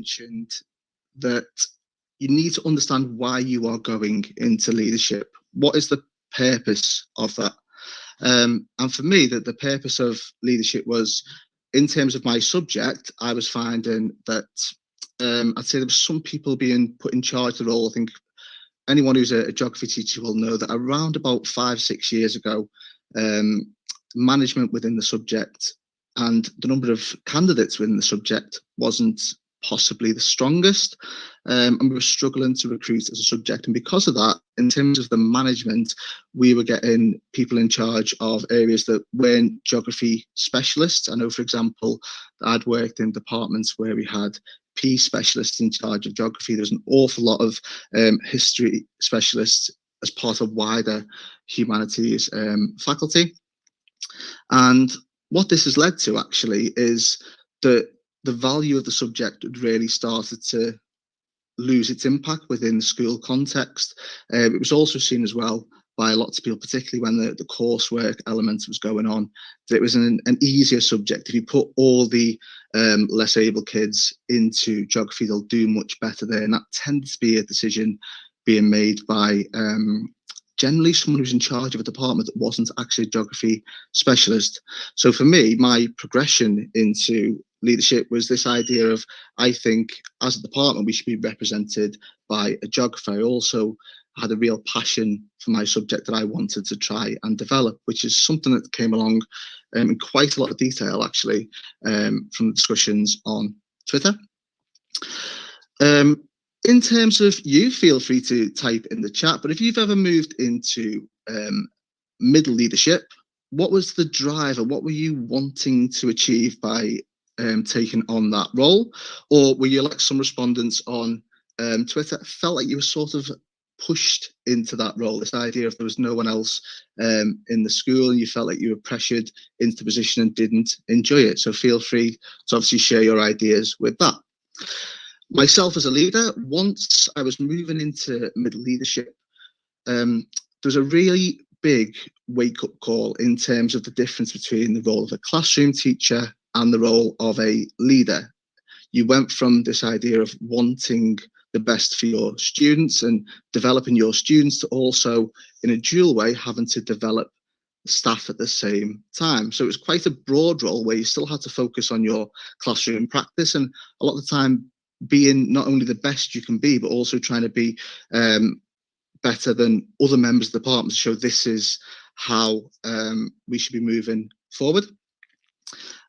mentioned that you need to understand why you are going into leadership. What is the purpose of that? And for me, that the purpose of leadership was, in terms of my subject, I was finding that I'd say there was some people being put in charge of the role. I think anyone who's a geography teacher will know that around about 5-6 years ago, management within the subject and the number of candidates within the subject wasn't possibly the strongest, and we were struggling to recruit as a subject. And because of that, in terms of the management, we were getting people in charge of areas that weren't geography specialists. I know, for example, I'd worked in departments where we had P specialists in charge of geography. There's an awful lot of history specialists as part of wider humanities faculty. And what this has led to actually is that the value of the subject had really started to lose its impact within the school context. It was also seen as well by lots of people, particularly when the coursework element was going on, that it was an easier subject. If you put all the less able kids into geography, they'll do much better there. And that tends to be a decision being made by generally someone who's in charge of a department that wasn't actually a geography specialist. So for me, my progression into leadership was this idea of, I think as a department, we should be represented by a geographer. I also had a real passion for my subject that I wanted to try and develop, which is something that came along in quite a lot of detail, actually, from discussions on Twitter. In terms of you, feel free to type in the chat, but if you've ever moved into middle leadership, what was the driver? What were you wanting to achieve by taking on that role? Or were you, like some respondents on Twitter, felt like you were sort of pushed into that role, this idea of there was no one else in the school and you felt like you were pressured into the position and didn't enjoy it? So feel free to obviously share your ideas with that. Myself as a leader, once I was moving into middle leadership, there was a really big wake-up call in terms of the difference between the role of a classroom teacher and the role of a leader. You went from this idea of wanting the best for your students and developing your students to also, in a dual way, having to develop staff at the same time. So it was quite a broad role where you still had to focus on your classroom practice, and a lot of the time being not only the best you can be, but also trying to be better than other members of the department to show this is how we should be moving forward.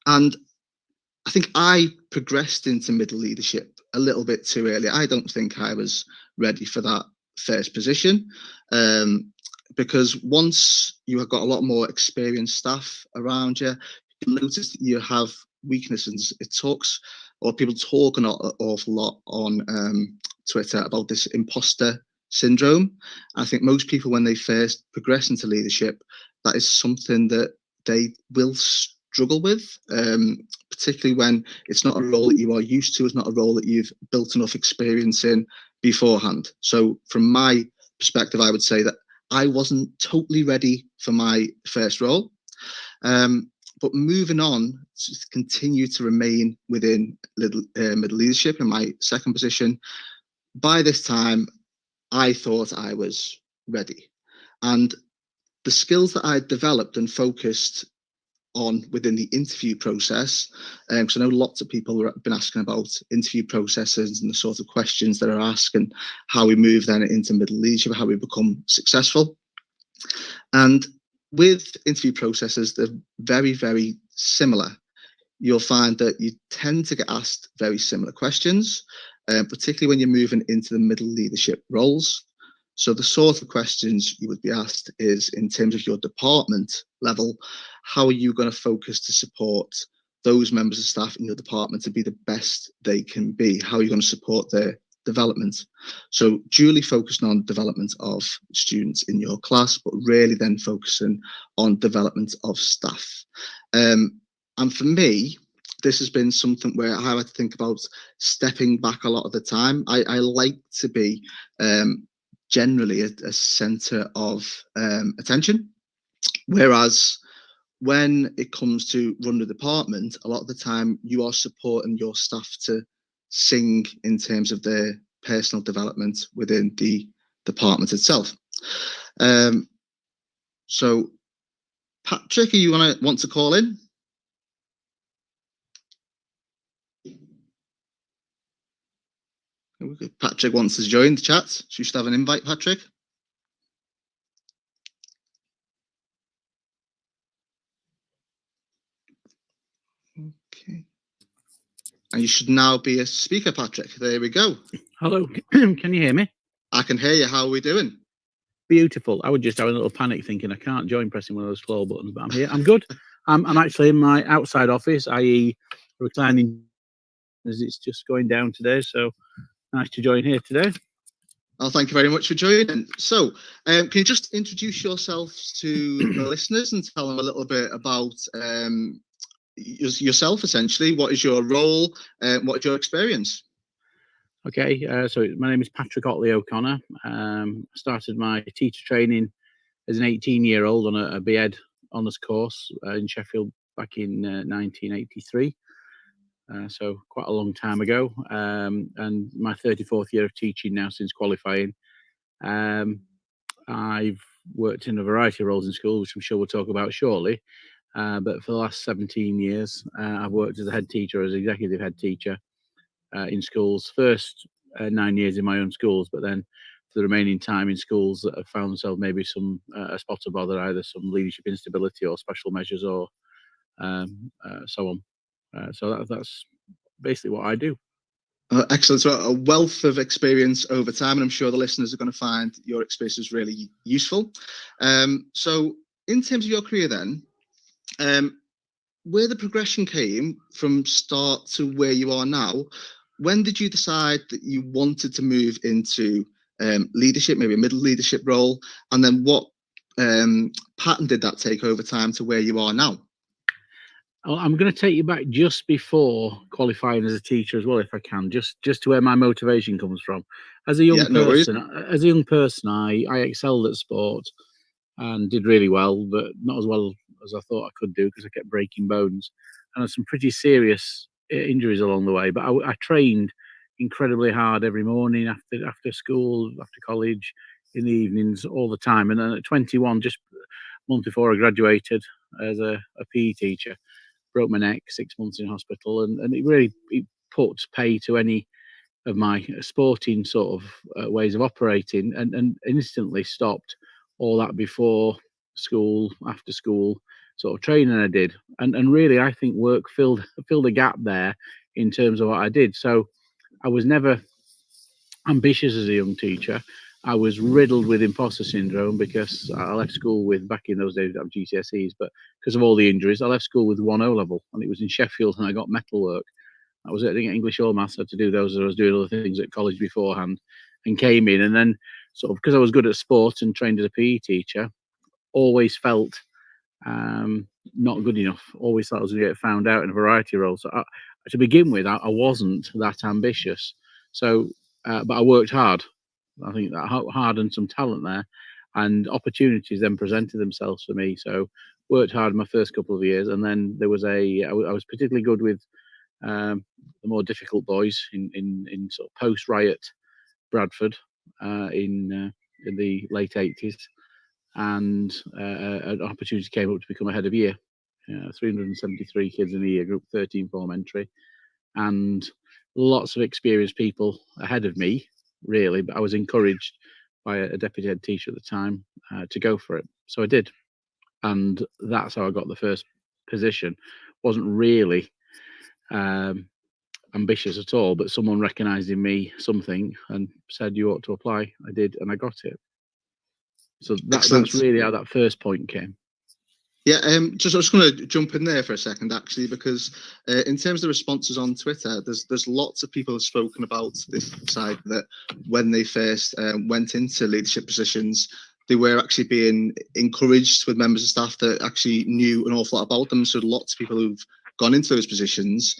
And I think I progressed into middle leadership a little bit too early. I don't think I was ready for that first position, because once you have got a lot more experienced staff around you, you notice that you have weaknesses. People talk an awful lot on Twitter about this imposter syndrome. I think most people, when they first progress into leadership, that is something that they will struggle with, particularly when it's not a role that you are used to, it's not a role that you've built enough experience in beforehand. So from my perspective, I would say that I wasn't totally ready for my first role. But moving on to continue to remain within middle leadership in my second position, by this time, I thought I was ready. And the skills that I developed and focused on within the interview process, because I know lots of people have been asking about interview processes and the sort of questions that are asked and how we move then into middle leadership, how we become successful. And with interview processes, they're very, very similar. You'll find that you tend to get asked very similar questions, particularly when you're moving into the middle leadership roles. So the sort of questions you would be asked is, in terms of your department level, how are you going to focus to support those members of staff in your department to be the best they can be? How are you going to support their development? So duly focusing on development of students in your class, but really then focusing on development of staff. And for me, this has been something where I had to think about stepping back a lot of the time. I like to be generally a centre of attention, whereas when it comes to run the department, a lot of the time you are supporting your staff to sing in terms of their personal development within the department itself. So, Patrick, you want to call in? Patrick wants to join the chat. So you should have an invite, Patrick. Okay. And you should now be a speaker, Patrick. There we go. Hello. Can you hear me? I can hear you. How are we doing? Beautiful. I would just have a little panic thinking I can't join pressing one of those floor buttons, but I'm here. I'm good. I'm actually in my outside office, i.e. reclining, as it's just going down today. So nice to join here today. Oh, thank you very much for joining. So, can you just introduce yourselves to the listeners and tell them a little bit about yourself, essentially? What is your role? What is your experience? Okay, so my name is Patrick Otley O'Connor. I started my teacher training as an 18-year-old on a B.Ed honours course in Sheffield back in 1983. So quite a long time ago, and my 34th year of teaching now since qualifying. I've worked in a variety of roles in school, which I'm sure we'll talk about shortly. But for the last 17 years, I've worked as a head teacher, as executive head teacher in schools. First 9 years in my own schools, but then for the remaining time in schools that have found themselves maybe some a spot of bother, either some leadership instability or special measures or so on. So that's basically what I do. Excellent. So a wealth of experience over time, and I'm sure the listeners are going to find your experiences really useful. So in terms of your career then, where the progression came from start to where you are now, when did you decide that you wanted to move into leadership, maybe a middle leadership role, and then what pattern did that take over time to where you are now? I'm going to take you back just before qualifying as a teacher as well, if I can, just to where my motivation comes from. As a young person, I excelled at sport and did really well, but not as well as I thought I could do because I kept breaking bones and had some pretty serious injuries along the way. But I trained incredibly hard every morning after school, after college, in the evenings, all the time. And then at 21, just a month before I graduated as a PE teacher, broke my neck, 6 months in hospital, and it really put pay to any of my sporting sort of ways of operating, and instantly stopped all that before school, after school sort of training I did, and really I think work filled a gap there in terms of what I did. So I was never ambitious as a young teacher. I was riddled with imposter syndrome because I left school with, back in those days, we didn't have GCSEs, but because of all the injuries, I left school with 1 O level, and it was in Sheffield, and I got metalwork. That was it. I didn't get English or maths. I had to do those. I was doing other things at college beforehand, and came in, and then sort of because I was good at sport and trained as a PE teacher, always felt not good enough. Always thought I was going to get found out in a variety of roles. So to begin with, I wasn't that ambitious. So, but I worked hard. I think that hard and some talent there, and opportunities then presented themselves for me. So worked hard my first couple of years, and then there was I was particularly good with the more difficult boys in sort of post-riot Bradford in the late 80s, and an opportunity came up to become a head of year. 373 kids in a year group, 13 form entry, and lots of experienced people ahead of me, really, but I was encouraged by a deputy head teacher at the time to go for it. So I did, and that's how I got the first position. Wasn't really ambitious at all, but someone recognised in me something and said you ought to apply. I did, and I got it. So that's really how that first point came. Yeah, I was just going to jump in there for a second, actually, because in terms of the responses on Twitter, there's lots of people who have spoken about this side that when they first went into leadership positions, they were actually being encouraged with members of staff that actually knew an awful lot about them. So lots of people who've gone into those positions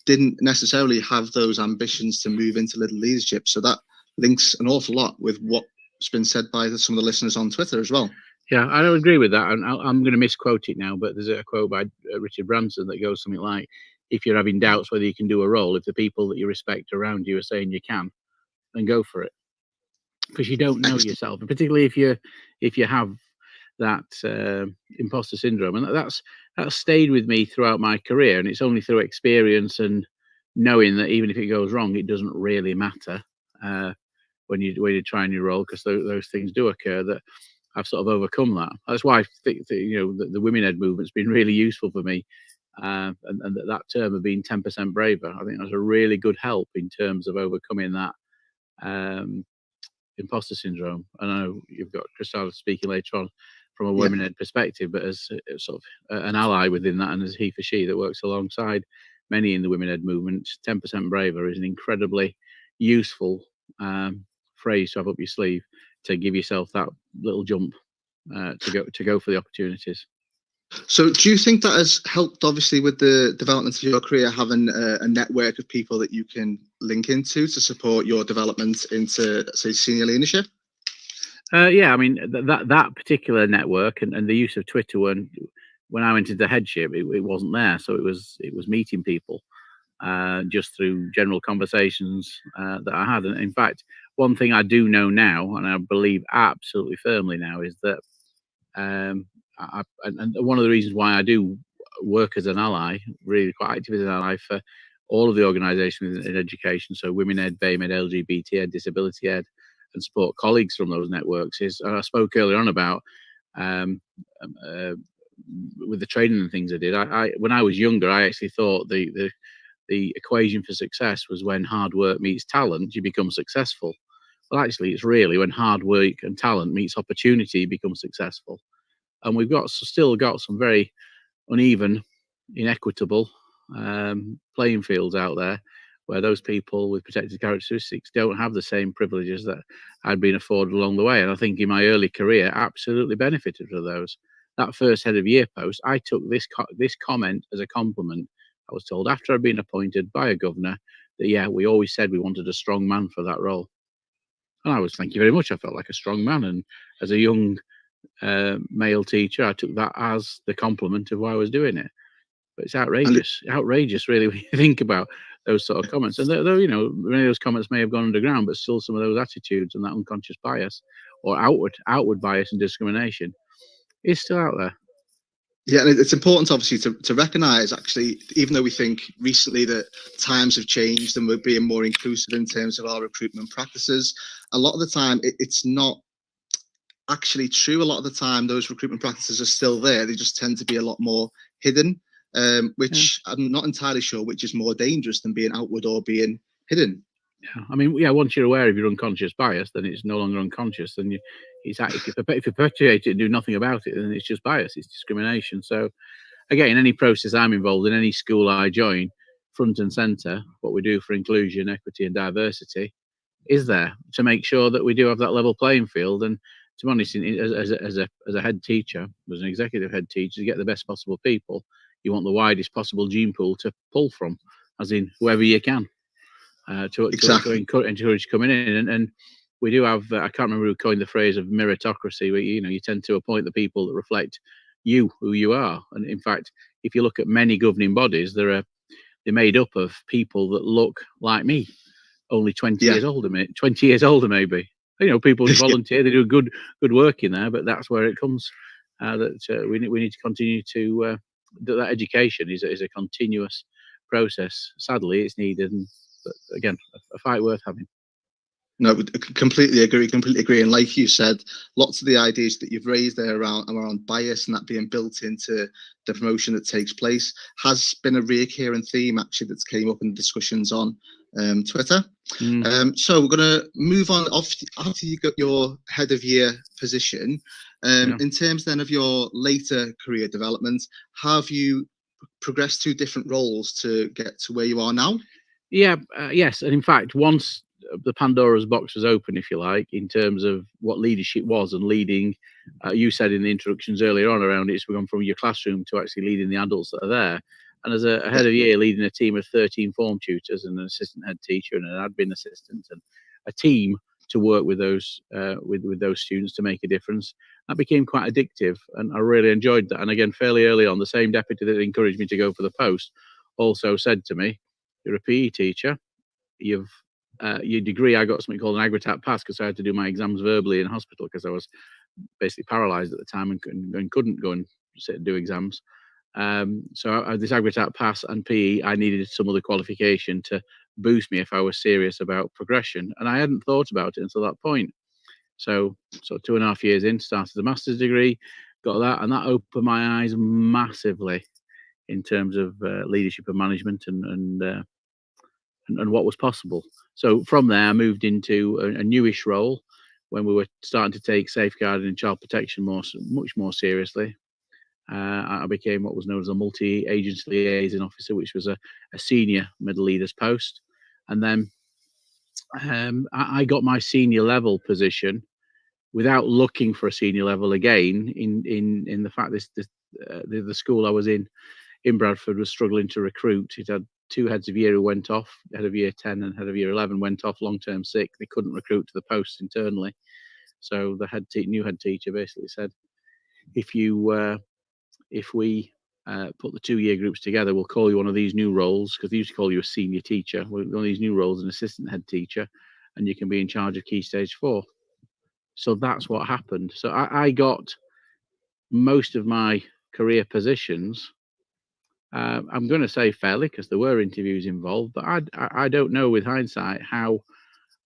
didn't necessarily have those ambitions to move into leadership. So that links an awful lot with what's been said by some of the listeners on Twitter as well. Yeah, I don't agree with that, and I'm going to misquote it now, but there's a quote by Richard Branson that goes something like, if you're having doubts whether you can do a role, if the people that you respect around you are saying you can, then go for it, because you don't know yourself, and particularly if you have that imposter syndrome, and that's stayed with me throughout my career, and it's only through experience and knowing that even if it goes wrong, it doesn't really matter when you try a new role, because those things do occur, that I've sort of overcome that. That's why I think that, the women ed movement's been really useful for me, and that term of being 10% braver, I think that's a really good help in terms of overcoming that imposter syndrome. I know you've got Christelle speaking later on from a women ed perspective, but as sort of an ally within that, and as he for she that works alongside many in the women ed movement, 10% braver is an incredibly useful phrase to have up your sleeve to give yourself that little jump to go for the opportunities. So do you think that has helped, obviously, with the development of your career, having a network of people that you can link into to support your development into, say, senior leadership? Yeah, I mean, that particular network and the use of Twitter, when I went into headship, it wasn't there. So it was meeting people just through general conversations that I had. And in fact, one thing I do know now, and I believe absolutely firmly now, is that and one of the reasons why I do work as an ally, really quite active as an ally for all of the organisations in education, so Women Ed, BAME Ed, LGBT Ed, Disability Ed, and support colleagues from those networks, is, and I spoke earlier on about with the training and things I did. I when I was younger, I actually thought the equation for success was when hard work meets talent, you become successful. Well, actually, it's really when hard work and talent meets opportunity, you become successful. And we've still got some very uneven, inequitable playing fields out there, where those people with protected characteristics don't have the same privileges that I'd been afforded along the way. And I think in my early career, absolutely benefited from those. That first head of year post, I took this comment as a compliment. I was told after I'd been appointed by a governor that, we always said we wanted a strong man for that role. And I was, thank you very much. I felt like a strong man. And as a young male teacher, I took that as the compliment of why I was doing it. But it's outrageous, really, when you think about those sort of comments. And though many of those comments may have gone underground, but still some of those attitudes and that unconscious bias or outward bias and discrimination is still out there. Yeah, and it's important, obviously, to recognise, actually, even though we think recently that times have changed and we're being more inclusive in terms of our recruitment practices, a lot of the time it's not actually true. A lot of the time those recruitment practices are still there. They just tend to be a lot more hidden, which I'm not entirely sure which is more dangerous than being outward or being hidden. Yeah, I mean, once you're aware of your unconscious bias, then it's no longer unconscious. Then if you perpetuate it and do nothing about it, then it's just bias, it's discrimination. So again, any process I'm involved in, any school I join, front and centre, what we do for inclusion, equity and diversity is there to make sure that we do have that level playing field. And to be honest, as a head teacher, as an executive head teacher, to get the best possible people, you want the widest possible gene pool to pull from, as in whoever you can. To encourage coming in, and we do have I can't remember who coined the phrase of meritocracy, where you tend to appoint the people that reflect who you are. And in fact, if you look at many governing bodies, they're made up of people that look like me, only 20 years older, 20 years older maybe. People who volunteer, they do good work in there, but that's where it comes. We need to continue to that education is a continuous process. Sadly, it's needed. But again, a fight worth having. No, completely agree. And like you said, lots of the ideas that you've raised there around bias and that being built into the promotion that takes place has been a recurring theme, actually, that's came up in discussions on Twitter. So we're going to move on after you got your head of year position. In terms then of your later career development, have you progressed to different roles to get to where you are now? Yes, and in fact, once the Pandora's box was open, if you like, in terms of what leadership was and leading, you said in the introductions earlier on around it's gone from your classroom to actually leading the adults that are there. And as a head of year, leading a team of 13 form tutors and an assistant head teacher and an admin assistant and a team to work with those students to make a difference, that became quite addictive, and I really enjoyed that. And again, fairly early on, the same deputy that encouraged me to go for the post also said to me, "You're a PE teacher. Your degree." I got something called an Agritat pass because I had to do my exams verbally in hospital because I was basically paralysed at the time and couldn't go and sit and do exams. So this Agritat pass and PE, I needed some other qualification to boost me if I was serious about progression, and I hadn't thought about it until that point. So 2.5 years in, started a master's degree, got that, and that opened my eyes massively in terms of leadership and management and what was possible. So from there, I moved into a newish role when we were starting to take safeguarding and child protection much more seriously. I became what was known as a multi-agency liaison officer, which was a senior middle leaders post. And then I got my senior level position without looking for a senior level again. In the fact the school I was in Bradford was struggling to recruit. It had 2 heads of year who went off. Head of year 10 and head of year 11 went off long-term sick. They couldn't recruit to the posts internally. So the new head teacher basically said, if we put the 2-year groups together, we'll call you one of these new roles, because they used to call you a senior teacher. One of these new roles, an assistant head teacher, and you can be in charge of Key Stage 4. So that's what happened. So I got most of my career positions. I'm going to say fairly, because there were interviews involved, but I don't know with hindsight how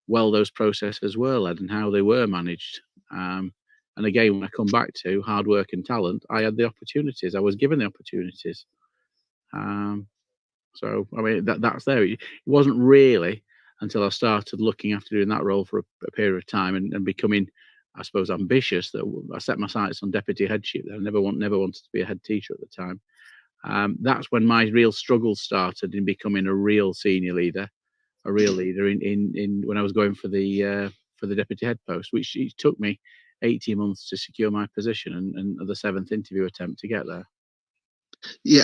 well those processes were led and how they were managed. And again, when I come back to hard work and talent, I had the opportunities. I was given the opportunities. So I mean, that's there. It wasn't really until I started looking after doing that role for a period of time and becoming, I suppose, ambitious, that I set my sights on deputy headship. I never wanted to be a head teacher at the time. That's when my real struggle started in becoming a real senior leader, a real leader in when I was going for the deputy head post, which it took me 18 months to secure my position and the 7th interview attempt to get there. Yeah.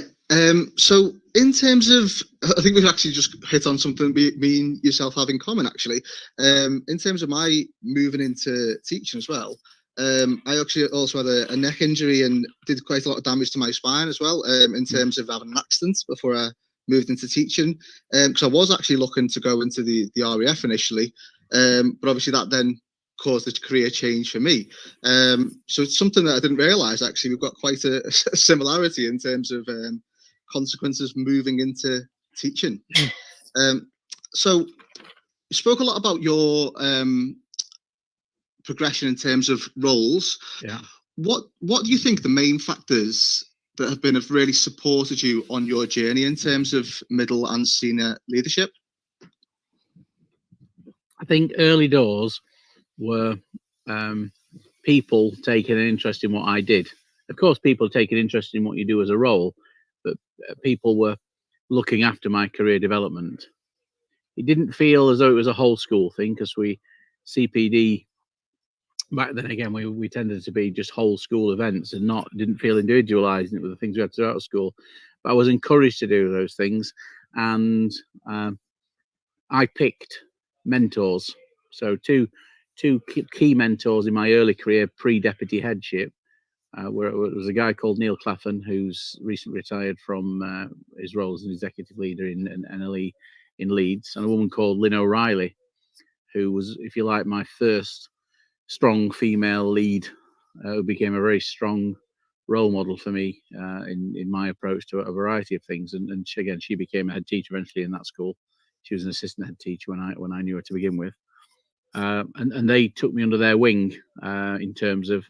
So in terms of, I think we've actually just hit on something me and yourself have in common, actually. In terms of my moving into teaching as well, I actually also had a neck injury and did quite a lot of damage to my spine as well, in terms of having an accident before I moved into teaching. Because I was actually looking to go into the RAF initially, but obviously that then caused a career change for me. So it's something that I didn't realise, actually. We've got quite a similarity in terms of consequences moving into teaching. So you spoke a lot about your progression in terms of roles. Yeah. What do you think the main factors that have really supported you on your journey in terms of middle and senior leadership? I think early doors were people taking an interest in what I did. Of course, people take an interest in what you do as a role, but people were looking after my career development. It didn't feel as though it was a whole school thing, because CPD back then, again, we tended to be just whole school events and didn't feel individualized, and it was the things we had to do out of school. But I was encouraged to do those things, and I picked mentors. So two key mentors in my early career pre-deputy headship where it was a guy called Neil Clapham, who's recently retired from his role as an executive leader in NLE in Leeds, and a woman called Lynn O'Reilly, who was, if you like, my first strong female lead, who became a very strong role model for me in my approach to a variety of things. And she became a head teacher eventually in that school. She was an assistant head teacher when I knew her to begin with. And they took me under their wing in terms of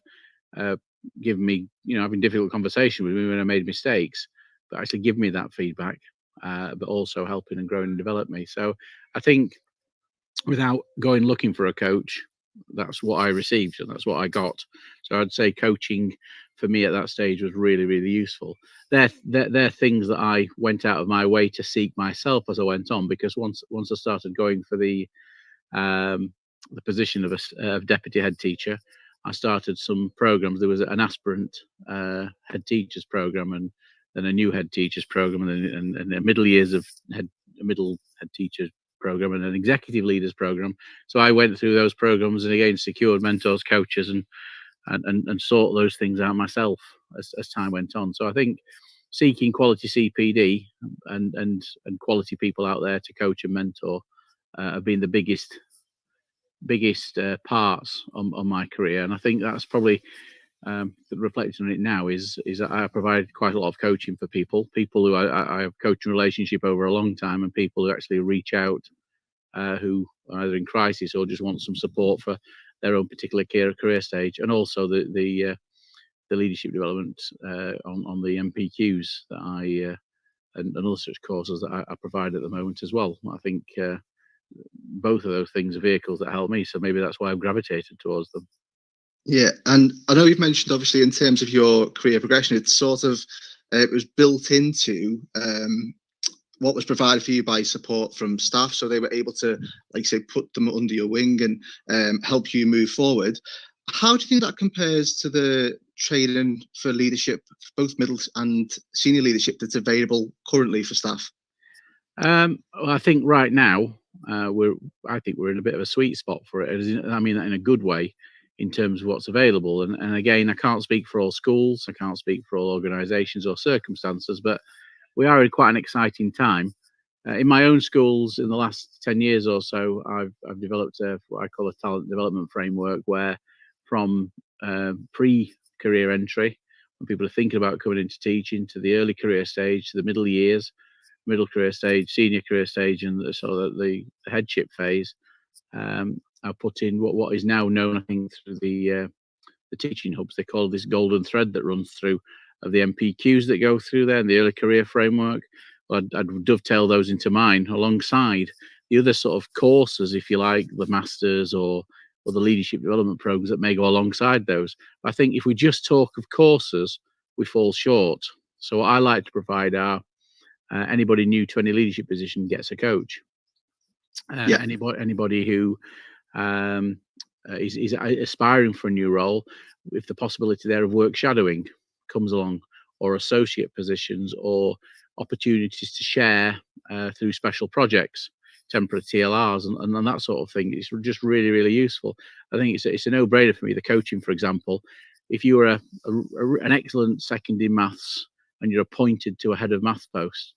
giving me, having difficult conversation with me when I made mistakes, but actually give me that feedback, but also helping and growing and develop me. So I think without going looking for a coach, that's what I received and that's what I got. So I'd say coaching for me at that stage was really, really useful. They're things that I went out of my way to seek myself as I went on, because once I started going for the position of a deputy head teacher, I started some programs. There was an aspirant head teachers program, and then a new head teachers program, and the middle years of middle head teachers program, and an executive leaders program. So I went through those programs and again secured mentors, coaches, and sought those things out myself as time went on. So I think seeking quality CPD and quality people out there to coach and mentor have been the biggest parts on my career. And I think that's probably reflecting on it now is that I provide quite a lot of coaching for people who I have coaching relationship over a long time, and people who actually reach out who are either in crisis or just want some support for their own particular career stage, and also the leadership development on the MPQs that I and other such courses that I provide at the moment as well. I think both of those things are vehicles that help me, so maybe that's why I've gravitated towards them. Yeah, and I know you've mentioned, obviously, in terms of your career progression, it's sort of it was built into what was provided for you by support from staff, so they were able to, like say, put them under your wing and help you move forward. How do you think that compares to the training for leadership, both middle and senior leadership, that's available currently for staff? Well, I think right now we're in a bit of a sweet spot for it. I mean that in a good way, in terms of what's available. And again, I can't speak for all schools, I can't speak for all organisations or circumstances, but we are in quite an exciting time. In my own schools, in the last 10 years or so, I've developed what I call a talent development framework, where from pre-career entry, when people are thinking about coming into teaching, to the early career stage, to the middle years, middle career stage, senior career stage, and the headship phase, I put in what is now known, I think, through the teaching hubs. They call this golden thread that runs through of the MPQs that go through there, and the early career framework. Well, I'd dovetail those into mine alongside the other sort of courses, if you like, the masters or the leadership development programs that may go alongside those. I think if we just talk of courses, we fall short. So what I like to provide are anybody new to any leadership position gets a coach. Anybody who is aspiring for a new role, if the possibility there of work shadowing comes along, or associate positions, or opportunities to share through special projects, temporary TLRs, and that sort of thing, it's just really, really useful. I think it's a no-brainer for me. The coaching, for example, if you were an excellent second in maths and you're appointed to a head of maths post,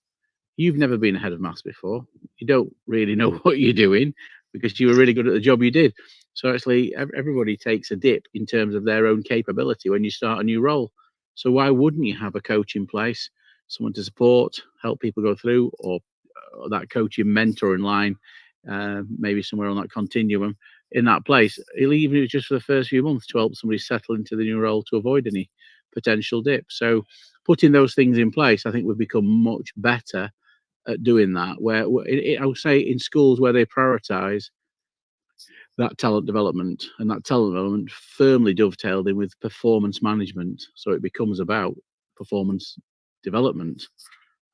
you've never been a head of maths before. You don't really know what you're doing because you were really good at the job you did. So actually, everybody takes a dip in terms of their own capability when you start a new role. So why wouldn't you have a coach in place, someone to support, help people go through, or that coaching mentor in line, maybe somewhere on that continuum in that place, even if it's just for the first few months, to help somebody settle into the new role to avoid any potential dip. So putting those things in place, I think we've become much better at doing that, where I would say in schools where they prioritise that talent development, and that talent development firmly dovetailed in with performance management. So it becomes about performance development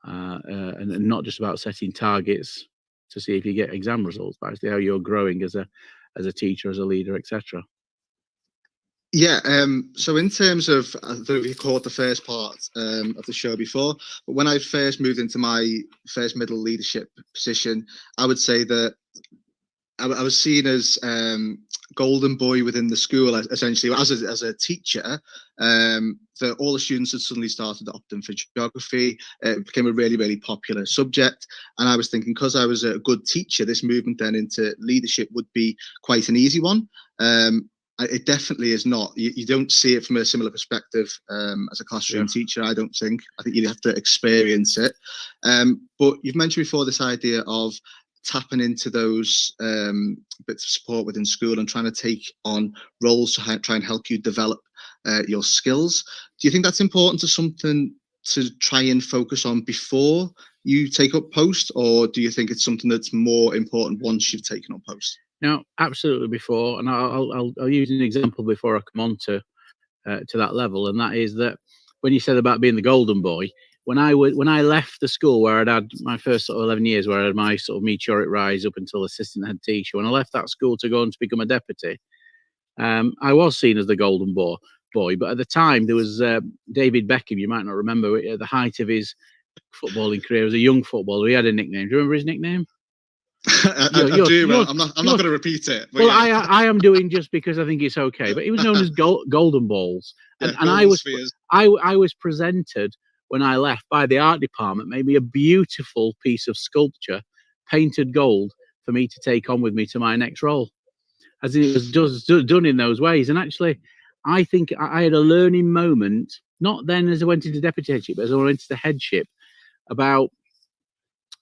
and not just about setting targets to see if you get exam results, but actually how you're growing as a teacher, as a leader, etc. Yeah, so in terms of, I don't know if you caught the first part of the show before, but when I first moved into my first middle leadership position, I would say that I was seen as golden boy within the school, essentially, as a teacher. That all the students had suddenly started opting for geography. It became a really, really popular subject. And I was thinking, because I was a good teacher, this movement then into leadership would be quite an easy one. It definitely is not. You don't see it from a similar perspective as a classroom teacher, I don't think. I think you'd have to experience it. But you've mentioned before this idea of tapping into those bits of support within school and trying to take on roles to try and help you develop your skills. Do you think that's important to something to try and focus on before you take up post, or do you think it's something that's more important once you've taken up post? No, absolutely before, and I'll use an example before I come on to that level, and that is that when you said about being the golden boy, when I left the school where I'd had my first sort of 11 years, where I had my sort of meteoric rise up until assistant head teacher, when I left that school to go on to become a deputy, I was seen as the golden boy. But at the time, there was David Beckham. You might not remember, at the height of his footballing career as a young footballer, he had a nickname. Do you remember his nickname? I do, but I'm not going to repeat it. Well, yeah. I am doing just because I think it's okay. But he was known as Golden Balls, and I was presented when I left by the art department, made me a beautiful piece of sculpture, painted gold, for me to take on with me to my next role, as it was just done in those ways. And actually, I think I had a learning moment, not then as I went into deputy headship, but as I went into the headship, about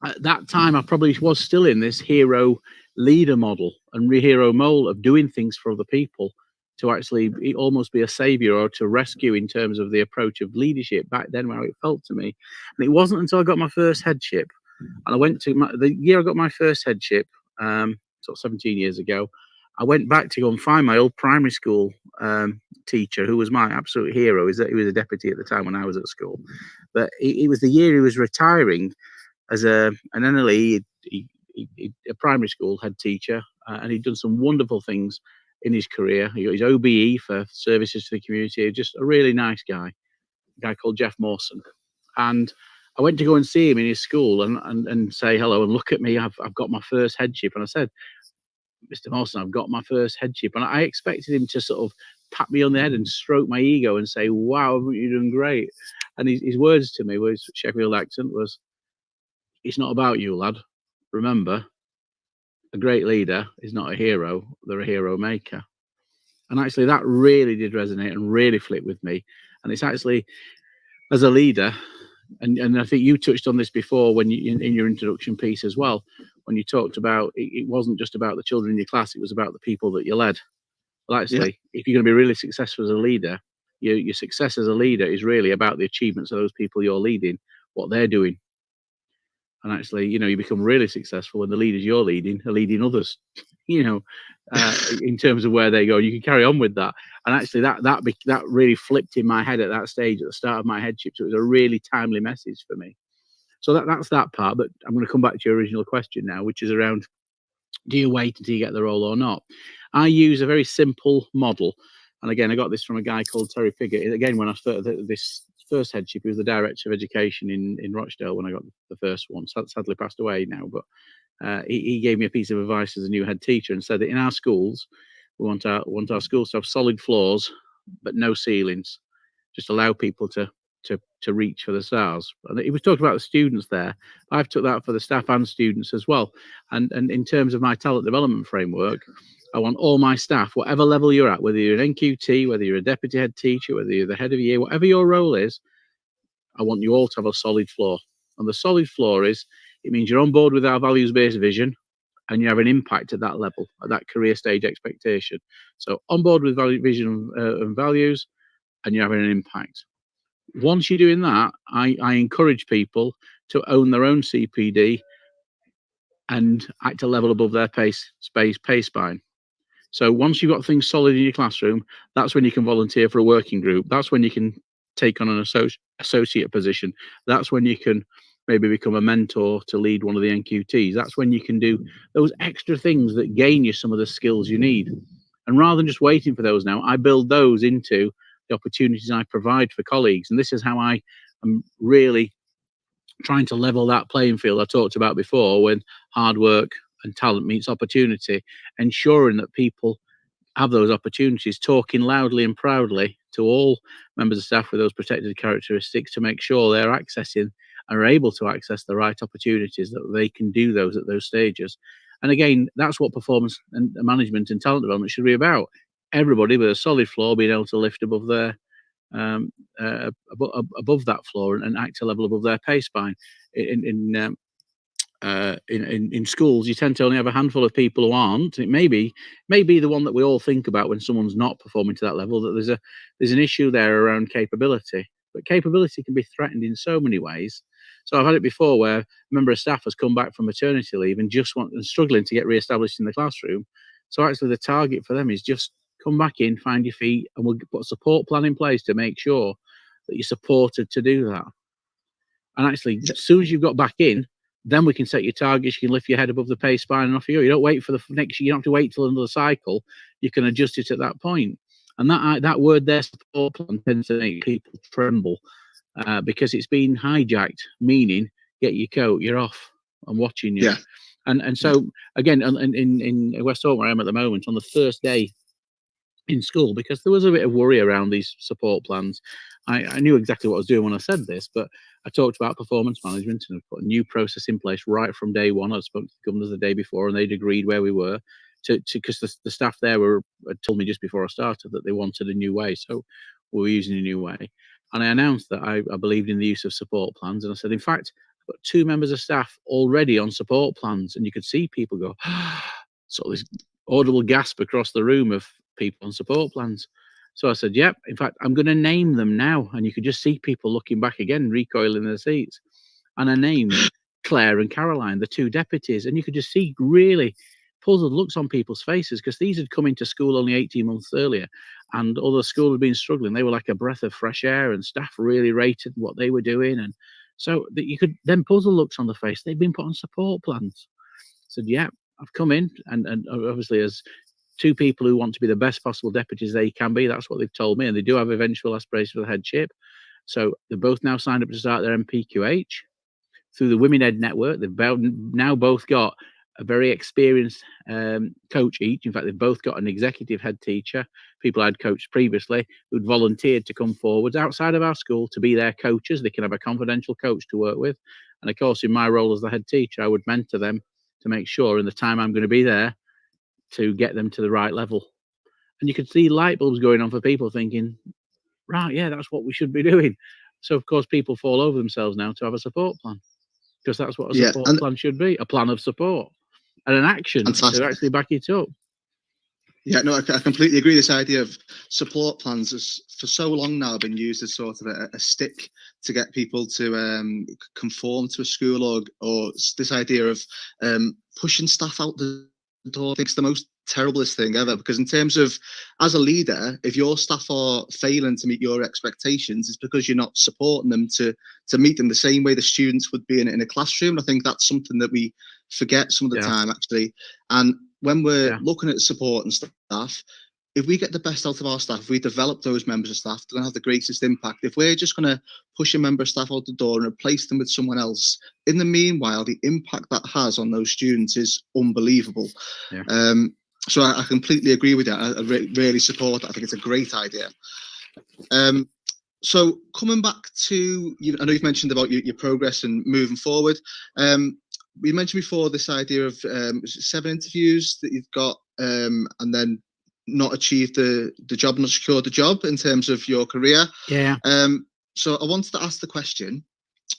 at that time I probably was still in this hero leader model and hero mold of doing things for other people, to actually almost be a savior or to rescue in terms of the approach of leadership back then, where it felt to me. And it wasn't until I got my first headship, and I went to the year I got my first headship, sort of 17 years ago, I went back to go and find my old primary school teacher, who was my absolute hero. He was a deputy at the time when I was at school, but it was the year he was retiring as an NLE, a primary school head teacher, and he'd done some wonderful things in his career. He got his OBE for services to the community. Just a really nice guy, a guy called Jeff Mawson. And I went to go and see him in his school and say hello and look at me. I've got my first headship. And I said, Mr. Mawson, I've got my first headship. And I expected him to sort of pat me on the head and stroke my ego and say, wow, you're doing great. And his words to me, with his Sheffield accent, was, it's not about you, lad. Remember, a great leader is not a hero, they're a hero maker. And actually that really did resonate and really flipped with me. And it's actually, as a leader, and I think you touched on this before when you in your introduction piece as well, when you talked about it wasn't just about the children in your class, it was about the people that you led. Well, actually, if you're going to be really successful as a leader, your success as a leader is really about the achievements of those people you're leading, what they're doing. And actually, you become really successful when the leaders you're leading are leading others, in terms of where they go. You can carry on with that. And actually, that really flipped in my head at that stage, at the start of my headship. So it was a really timely message for me. So that's that part. But I'm going to come back to your original question now, which is around, do you wait until you get the role or not? I use a very simple model. And again, I got this from a guy called Terry Piggott. Again, when I started this first headship, he was the director of education in Rochdale when I got the first one. Sadly passed away now, but he gave me a piece of advice as a new head teacher and said that in our schools, we want our schools to have solid floors but no ceilings. Just allow people to reach for the stars. And he was talking about the students there. I've took that for the staff and students as well. And in terms of my talent development framework, I want all my staff, whatever level you're at, whether you're an NQT, whether you're a deputy head teacher, whether you're the head of year, whatever your role is, I want you all to have a solid floor. And the solid floor it means you're on board with our values-based vision and you have an impact at that level, at that career stage expectation. So on board with vision and values, and you're having an impact. Once you're doing that, I encourage people to own their own CPD and act a level above their pay spine. So once you've got things solid in your classroom, that's when you can volunteer for a working group. That's when you can take on an associate position. That's when you can maybe become a mentor to lead one of the NQTs. That's when you can do those extra things that gain you some of the skills you need. And rather than just waiting for those now, I build those into the opportunities I provide for colleagues. And this is how I am really trying to level that playing field I talked about before, when hard work and talent meets opportunity, ensuring that people have those opportunities, talking loudly and proudly to all members of staff with those protected characteristics to make sure they're accessing and are able to access the right opportunities, that they can do those at those stages. And again, that's what performance and management and talent development should be about. Everybody with a solid floor being able to lift above their above that floor and act a level above their pay spine. In schools, you tend to only have a handful of people who aren't. It may be the one that we all think about when someone's not performing to that level, that there's an issue there around capability. But capability can be threatened in so many ways. So I've had it before where a member of staff has come back from maternity leave and struggling to get re-established in the classroom. So actually the target for them is just come back in, find your feet, and we'll put a support plan in place to make sure that you're supported to do that. And actually, as soon as you've got back in, then we can set your targets. You can lift your head above the pay spine and off you go. You don't wait for the next year. You don't have to wait till another cycle. You can adjust it at that point. And that word there, support plan, tends to make people tremble because it's been hijacked, meaning get your coat, you're off. I'm watching you. Yeah. And so, again, in West Hall, where I am at the moment, on the first day in school, because there was a bit of worry around these support plans, I knew exactly what I was doing when I said this, but I talked about performance management and I put a new process in place right from day one. I spoke to the governors the day before, and they'd agreed where we were because the staff there had told me just before I started that they wanted a new way, so we were using a new way. And I announced that I believed in the use of support plans, and I said, in fact, I've got 2 members of staff already on support plans, and you could see people go, sort of this audible gasp across the room of people on support plans. So I said, yep, in fact, I'm going to name them now. And you could just see people looking back again, recoiling their seats. And I named Claire and Caroline, the 2 deputies. And you could just see really puzzled looks on people's faces because these had come into school only 18 months earlier. And although the school had been struggling, they were like a breath of fresh air, and staff really rated what they were doing. And so that you could then puzzled looks on the face. They'd been put on support plans. I said, yeah, I've come in. And obviously, as 2 people who want to be the best possible deputies they can be. That's what they've told me, and they do have eventual aspirations for the headship. So they're both now signed up to start their MPQH through the Women Ed Network. They've now both got a very experienced coach each. In fact, they've both got an executive head teacher, people I'd coached previously, who'd volunteered to come forwards outside of our school to be their coaches. They can have a confidential coach to work with. And of course, in my role as the head teacher, I would mentor them to make sure in the time I'm going to be there to get them to the right level. And you could see light bulbs going on for people thinking, right, yeah, that's what we should be doing. So, of course, people fall over themselves now to have a support plan, because that's what a support plan should be, a plan of support and an action to actually back it up. Yeah, no, I completely agree. This idea of support plans has for so long now been used as sort of a stick to get people to conform to a school, or this idea of pushing staff out the door. I think it's the most terriblest thing ever, because in terms of, as a leader, if your staff are failing to meet your expectations, it's because you're not supporting them to meet them the same way the students would be in a classroom. I think that's something that we forget some of the time, actually. And when we're looking at support and staff, if we get the best out of our staff, if we develop those members of staff, they're going to have the greatest impact. If we're just going to push a member of staff out the door and replace them with someone else, in the meanwhile, the impact that has on those students is unbelievable. So I completely agree with that. I really support that. I think it's a great idea. So coming back to, I know you've mentioned about your progress and moving forward. We mentioned before this idea of 7 interviews that you've got, and then not achieved the job, not secured the job in terms of your career. So I wanted to ask the question,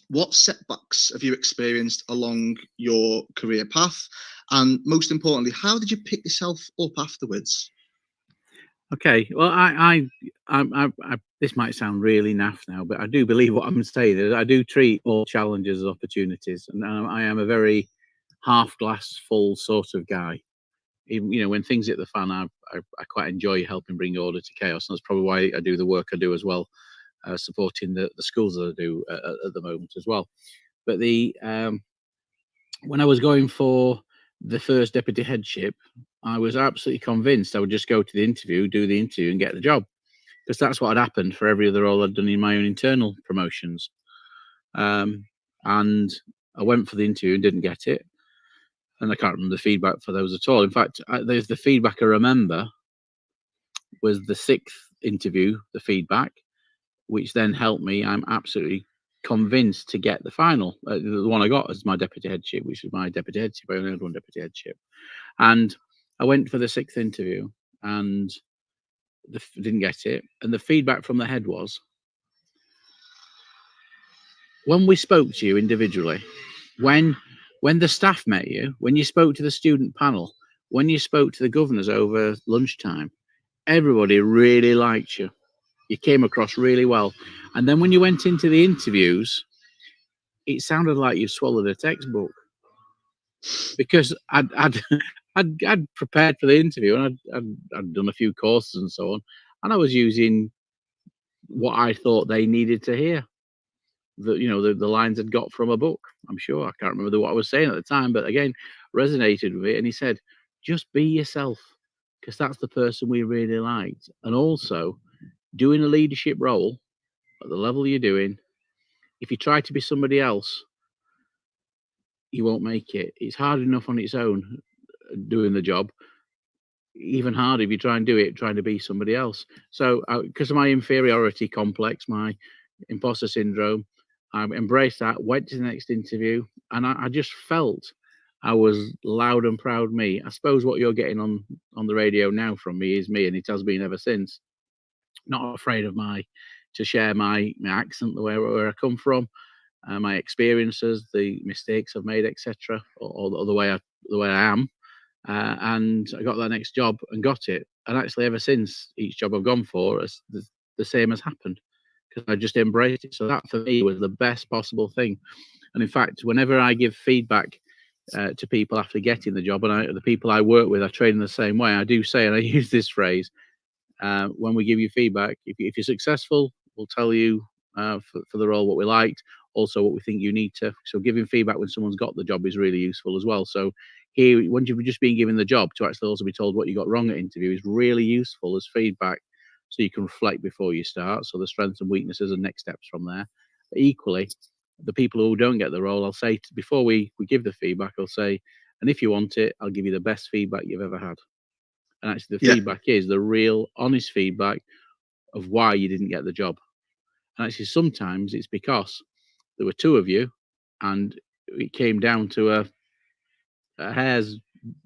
what setbacks have you experienced along your career path? And most importantly, how did you pick yourself up afterwards? Okay, well, I this might sound really naff now, but I do believe what I'm saying. I do treat all challenges as opportunities, and I am a very half glass full sort of guy. Even, when things hit the fan, I quite enjoy helping bring order to chaos, and that's probably why I do the work I do as well, supporting the schools that I do at the moment as well. But when I was going for the first deputy headship, I was absolutely convinced I would just go to the interview, do the interview, and get the job, because that's what had happened for every other role I'd done in my own internal promotions. And I went for the interview and didn't get it. And I can't remember the feedback for those at all. In fact, there's the feedback I remember was the 6th interview, the feedback, which then helped me. I'm absolutely convinced to get the final. The one I got as my deputy headship, which was my deputy headship. I only had one deputy headship. And I went for the 6th interview and didn't get it. And the feedback from the head was, when we spoke to you individually, when the staff met you, when you spoke to the student panel, when you spoke to the governors over lunchtime, everybody really liked you. You came across really well. And then when you went into the interviews, it sounded like you swallowed a textbook, because I'd prepared for the interview, and I'd done a few courses and so on, and I was using what I thought they needed to hear. The lines I'd got from a book. I'm sure I can't remember what I was saying at the time, but again, resonated with it. And he said, just be yourself, because that's the person we really liked. And also, doing a leadership role at the level you're doing, if you try to be somebody else, you won't make it. It's hard enough on its own doing the job. even harder if you try and do it trying to be somebody else. So because of my inferiority complex, my imposter syndrome, I embraced that, went to the next interview, and I just felt I was loud and proud me. I suppose what you're getting on the radio now from me is me, and it has been ever since. Not afraid of to share my accent, the way where I come from, my experiences, the mistakes I've made, etc., or the way I am. And I got that next job and got it. And actually, ever since, each job I've gone for, the same has happened because I just embraced it. So that for me was the best possible thing. And in fact, whenever I give feedback to people after getting the job, and the people I work with, I train in the same way. I do say, and I use this phrase, when we give you feedback, if you're successful, we'll tell you for the role what we liked, also what we think you need to. So giving feedback when someone's got the job is really useful as well. So here, once you've just been given the job, to actually also be told what you got wrong at interview is really useful as feedback, so you can reflect before you start. So the strengths and weaknesses and next steps from there. But equally, the people who don't get the role, I'll say before we give the feedback, I'll say, and if you want it, I'll give you the best feedback you've ever had. And actually, the feedback is the real, honest feedback of why you didn't get the job. And actually, sometimes it's because there were two of you, and it came down to a hair's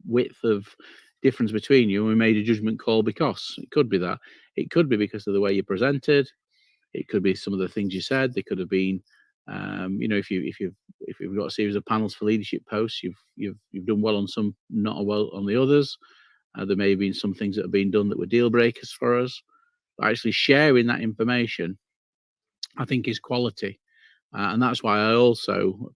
width of difference between you, and we made a judgment call because it could be that. It could be because of the way you presented. It could be some of the things you said. They could have been, if you've got a series of panels for leadership posts, you've done well on some, not well on the others. There may have been some things that have been done that were deal breakers for us. But actually sharing that information, I think, is quality. And that's why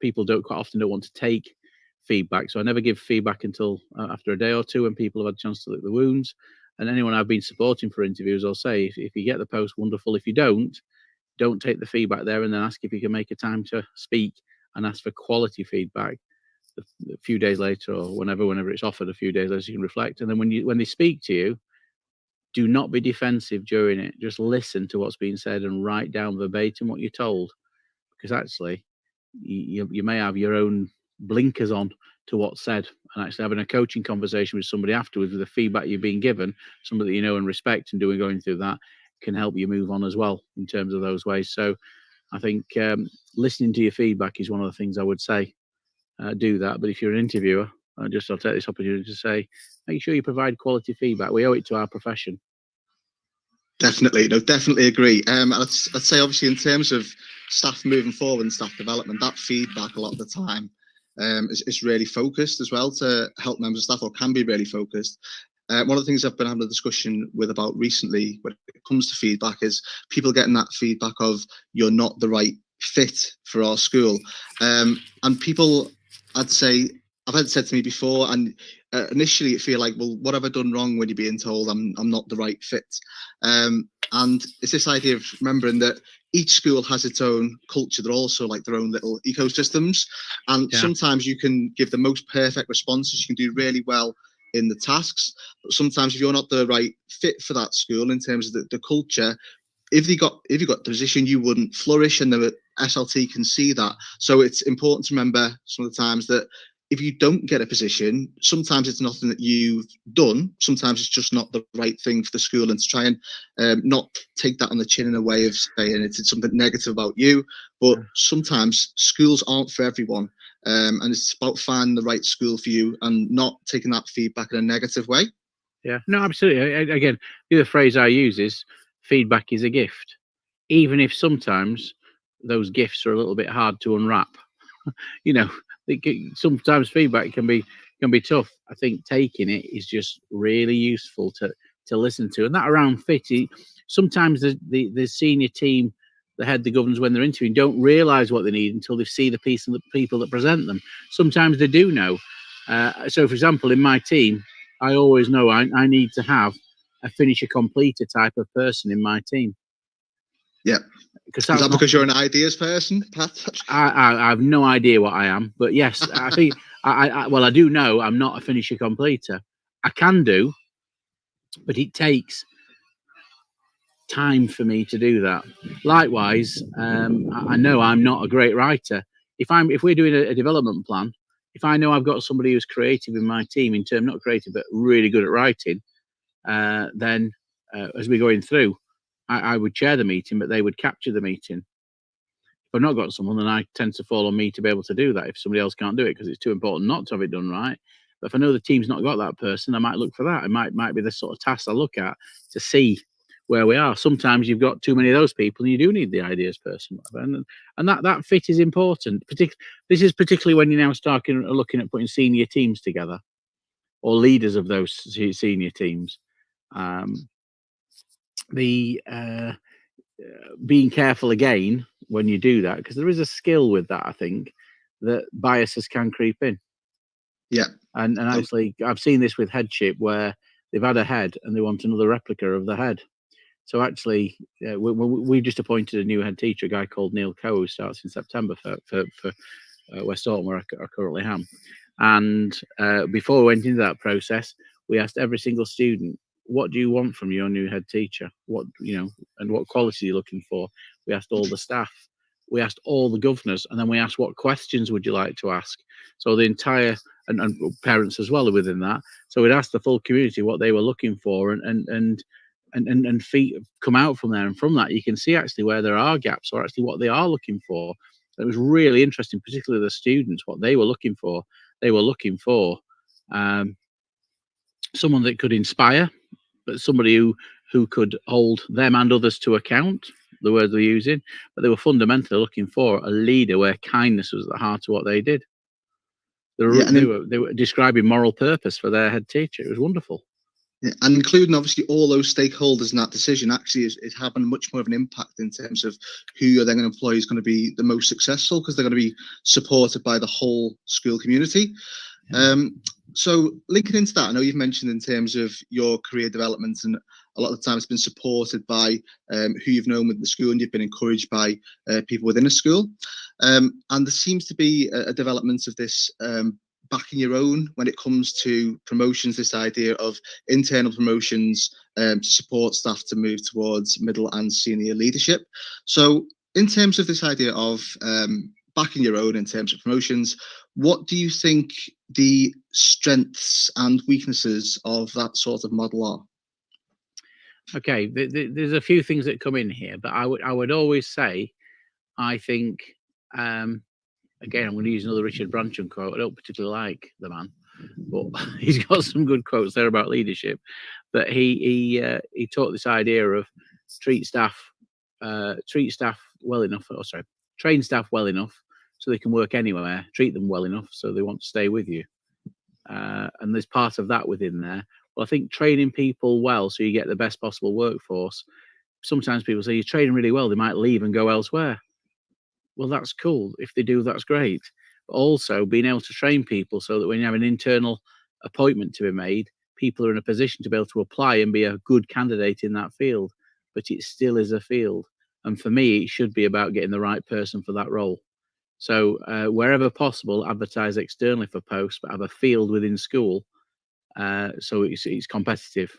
people quite often don't want to take feedback. So I never give feedback until after a day or two when people have had a chance to lick the wounds. And anyone I've been supporting for interviews, I'll say, if you get the post, wonderful. If you don't take the feedback there, and then ask if you can make a time to speak and ask for quality feedback a few days later, or whenever it's offered a few days later, you can reflect. And then when they speak to you, do not be defensive during it. Just listen to what's being said and write down verbatim what you're told, because actually you may have your own blinkers on to what's said, and actually having a coaching conversation with somebody afterwards with the feedback you've been given, somebody that you know and respect, and going through that can help you move on as well in terms of those ways. So I think listening to your feedback is one of the things I would say. Do that. But if you're an interviewer, I'll take this opportunity to say, make sure you provide quality feedback. We owe it to our profession. Definitely agree. I'd say, obviously, in terms of staff moving forward and staff development, that feedback a lot of the time is really focused as well to help members of staff, or can be really focused. One of the things I've been having a discussion with about recently when it comes to feedback is people getting that feedback of, you're not the right fit for our school. And people, I'd say, I've had it said to me before, and initially it feel like, well, what have I done wrong when you're being told I'm not the right fit? And it's this idea of remembering that each school has its own culture. They're also like their own little ecosystems. And sometimes you can give the most perfect responses. You can do really well in the tasks. But sometimes if you're not the right fit for that school in terms of the culture, if you got the position, you wouldn't flourish, and the SLT can see that. So it's important to remember some of the times that if you don't get a position, sometimes it's nothing that you've done. Sometimes it's just not the right thing for the school, and to try and not take that on the chin in a way of saying it's something negative about you. But sometimes schools aren't for everyone, and it's about finding the right school for you and not taking that feedback in a negative way. Yeah, no, absolutely. Again, the other phrase I use is feedback is a gift, even if sometimes those gifts are a little bit hard to unwrap. Sometimes feedback can be tough. I think taking it is just really useful to listen to, and that around fit. Sometimes the senior team, the head, the governors, when they're interviewing, don't realise what they need until they see the piece and the people that present them. Sometimes they do know. So, for example, in my team, I always know I need to have a finisher completer type of person in my team. Yeah. Is that because you're an ideas person, Pat? I have no idea what I am, but yes, I think I do know I'm not a finisher completer. I can do, but it takes time for me to do that. Likewise, I know I'm not a great writer. If we're doing a development plan, if I know I've got somebody who's creative in my team, not creative but really good at writing, then as we're going through, I would chair the meeting, but they would capture the meeting. If I've not got someone, then I tend to fall on me to be able to do that if somebody else can't do it, because it's too important not to have it done right. But if I know the team's not got that person, I might look for that. It might be the sort of task I look at to see where we are. Sometimes you've got too many of those people, and you do need the ideas person. And that fit is important. This is particularly when you're now starting looking at putting senior teams together, or leaders of those senior teams. Being careful again when you do that, because there is a skill with that. I think that biases can creep in. Yeah. And actually, I've seen this with headship where they've had a head and they want another replica of the head. So actually, we've just appointed a new head teacher, a guy called Neil Coe, who starts in September for West Orton, where I currently am. And before we went into that process, we asked every single student, what do you want from your new head teacher? And what quality are you looking for? We asked all the staff, we asked all the governors, and then we asked, what questions would you like to ask? So the entire, and parents as well are within that. So we'd asked the full community what they were looking for, and feet come out from there. And from that, you can see actually where there are gaps, or actually what they are looking for. It was really interesting, particularly the students, what they were looking for. They were looking for someone that could inspire, but somebody who could hold them and others to account, the word they're using. But they were fundamentally looking for a leader where kindness was at the heart of what they did. They were describing moral purpose for their head teacher. It was wonderful. Yeah, and including obviously all those stakeholders in that decision actually is having much more of an impact in terms of who you're then going to employ is going to be the most successful, because they're going to be supported by the whole school community. So linking into that, I know you've mentioned in terms of your career development, and a lot of the time it's been supported by who you've known with the school, and you've been encouraged by people within a school. And there seems to be a development of this backing your own when it comes to promotions, this idea of internal promotions to support staff to move towards middle and senior leadership. So in terms of this idea of backing your own in terms of promotions, what do you think the strengths and weaknesses of that sort of model are? Okay, there's a few things that come in here, but I would always say, I think, again, I'm going to use another Richard Branson quote. I don't particularly like the man, but he's got some good quotes there about leadership. But he taught this idea of train staff well enough so they can work anywhere, treat them well enough so they want to stay with you. And there's part of that within there. Well, I think training people well so you get the best possible workforce. Sometimes people say you train really well, they might leave and go elsewhere. Well, that's cool. If they do, that's great. But also being able to train people so that when you have an internal appointment to be made, people are in a position to be able to apply and be a good candidate in that field. But it still is a field. And for me, it should be about getting the right person for that role. So wherever possible, advertise externally for posts, but have a field within school so it's competitive.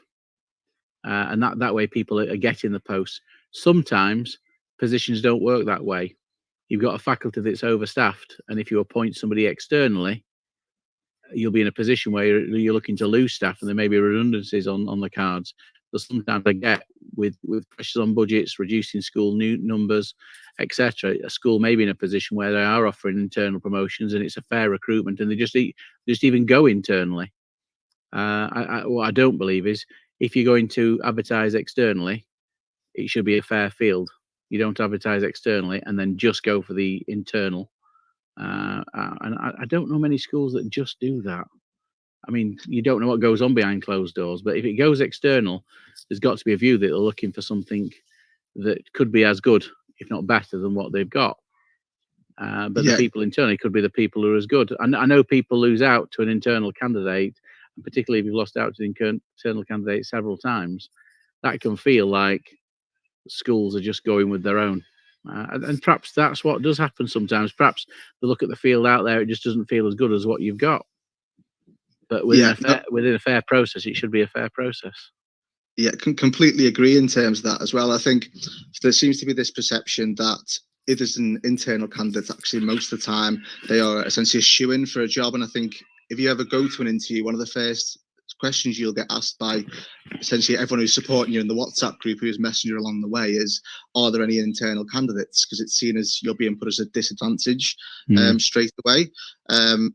And that way people are getting the posts. Sometimes positions don't work that way. You've got a faculty that's overstaffed, and if you appoint somebody externally, you'll be in a position where you're looking to lose staff, and there may be redundancies on the cards. But sometimes I get with pressures on budgets, reducing school new numbers, etc. A school may be in a position where they are offering internal promotions, and it's a fair recruitment, and they just even go internally. What I don't believe is if you're going to advertise externally, it should be a fair field. You don't advertise externally and then just go for the internal. And I don't know many schools that just do that. I mean, you don't know what goes on behind closed doors, but if it goes external, there's got to be a view that they're looking for something that could be as good, if not better, than what they've got. But the people internally could be the people who are as good. And I know people lose out to an internal candidate, and particularly if you've lost out to the internal candidate several times, that can feel like schools are just going with their own. And perhaps that's what does happen sometimes. Perhaps they look at the field out there, it just doesn't feel as good as what you've got. But within a fair process, it should be a fair process. Yeah, completely agree in terms of that as well. I think there seems to be this perception that if there's an internal candidate, actually most of the time they are essentially a shoo-in for a job. And I think if you ever go to an interview, one of the first questions you'll get asked by essentially everyone who's supporting you in the WhatsApp group who's messaging you along the way is, are there any internal candidates? Because it's seen as you're being put as a disadvantage straight away.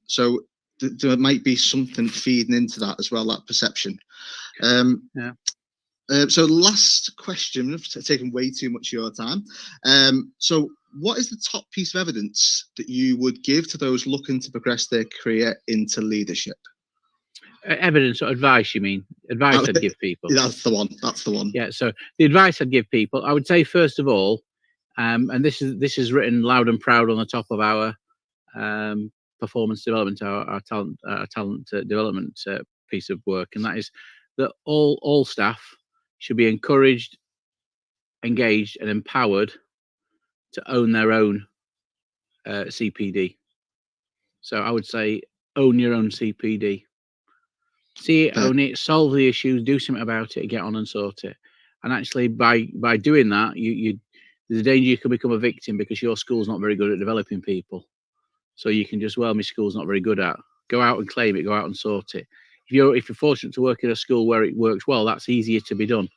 So there might be something feeding into that as well, that perception. So last question, I've taken way too much of your time. So what is the top piece of evidence that you would give to those looking to progress their career into leadership? Evidence or advice, you mean? Advice I'd give people. That's the one. That's the one. Yeah. So the advice I'd give people, I would say, first of all, and this is written loud and proud on the top of our performance development, our talent development piece of work, and that is that all staff should be encouraged, engaged, and empowered to own their own CPD. So I would say own your own CPD. See it, own it, solve the issues, do something about it, get on and sort it. And actually, by doing that, there's a danger you can become a victim because your school's not very good at developing people. So you can just, well, my school's not very good at. Go out and claim it, go out and sort it. If you're fortunate to work in a school where it works well, that's easier to be done.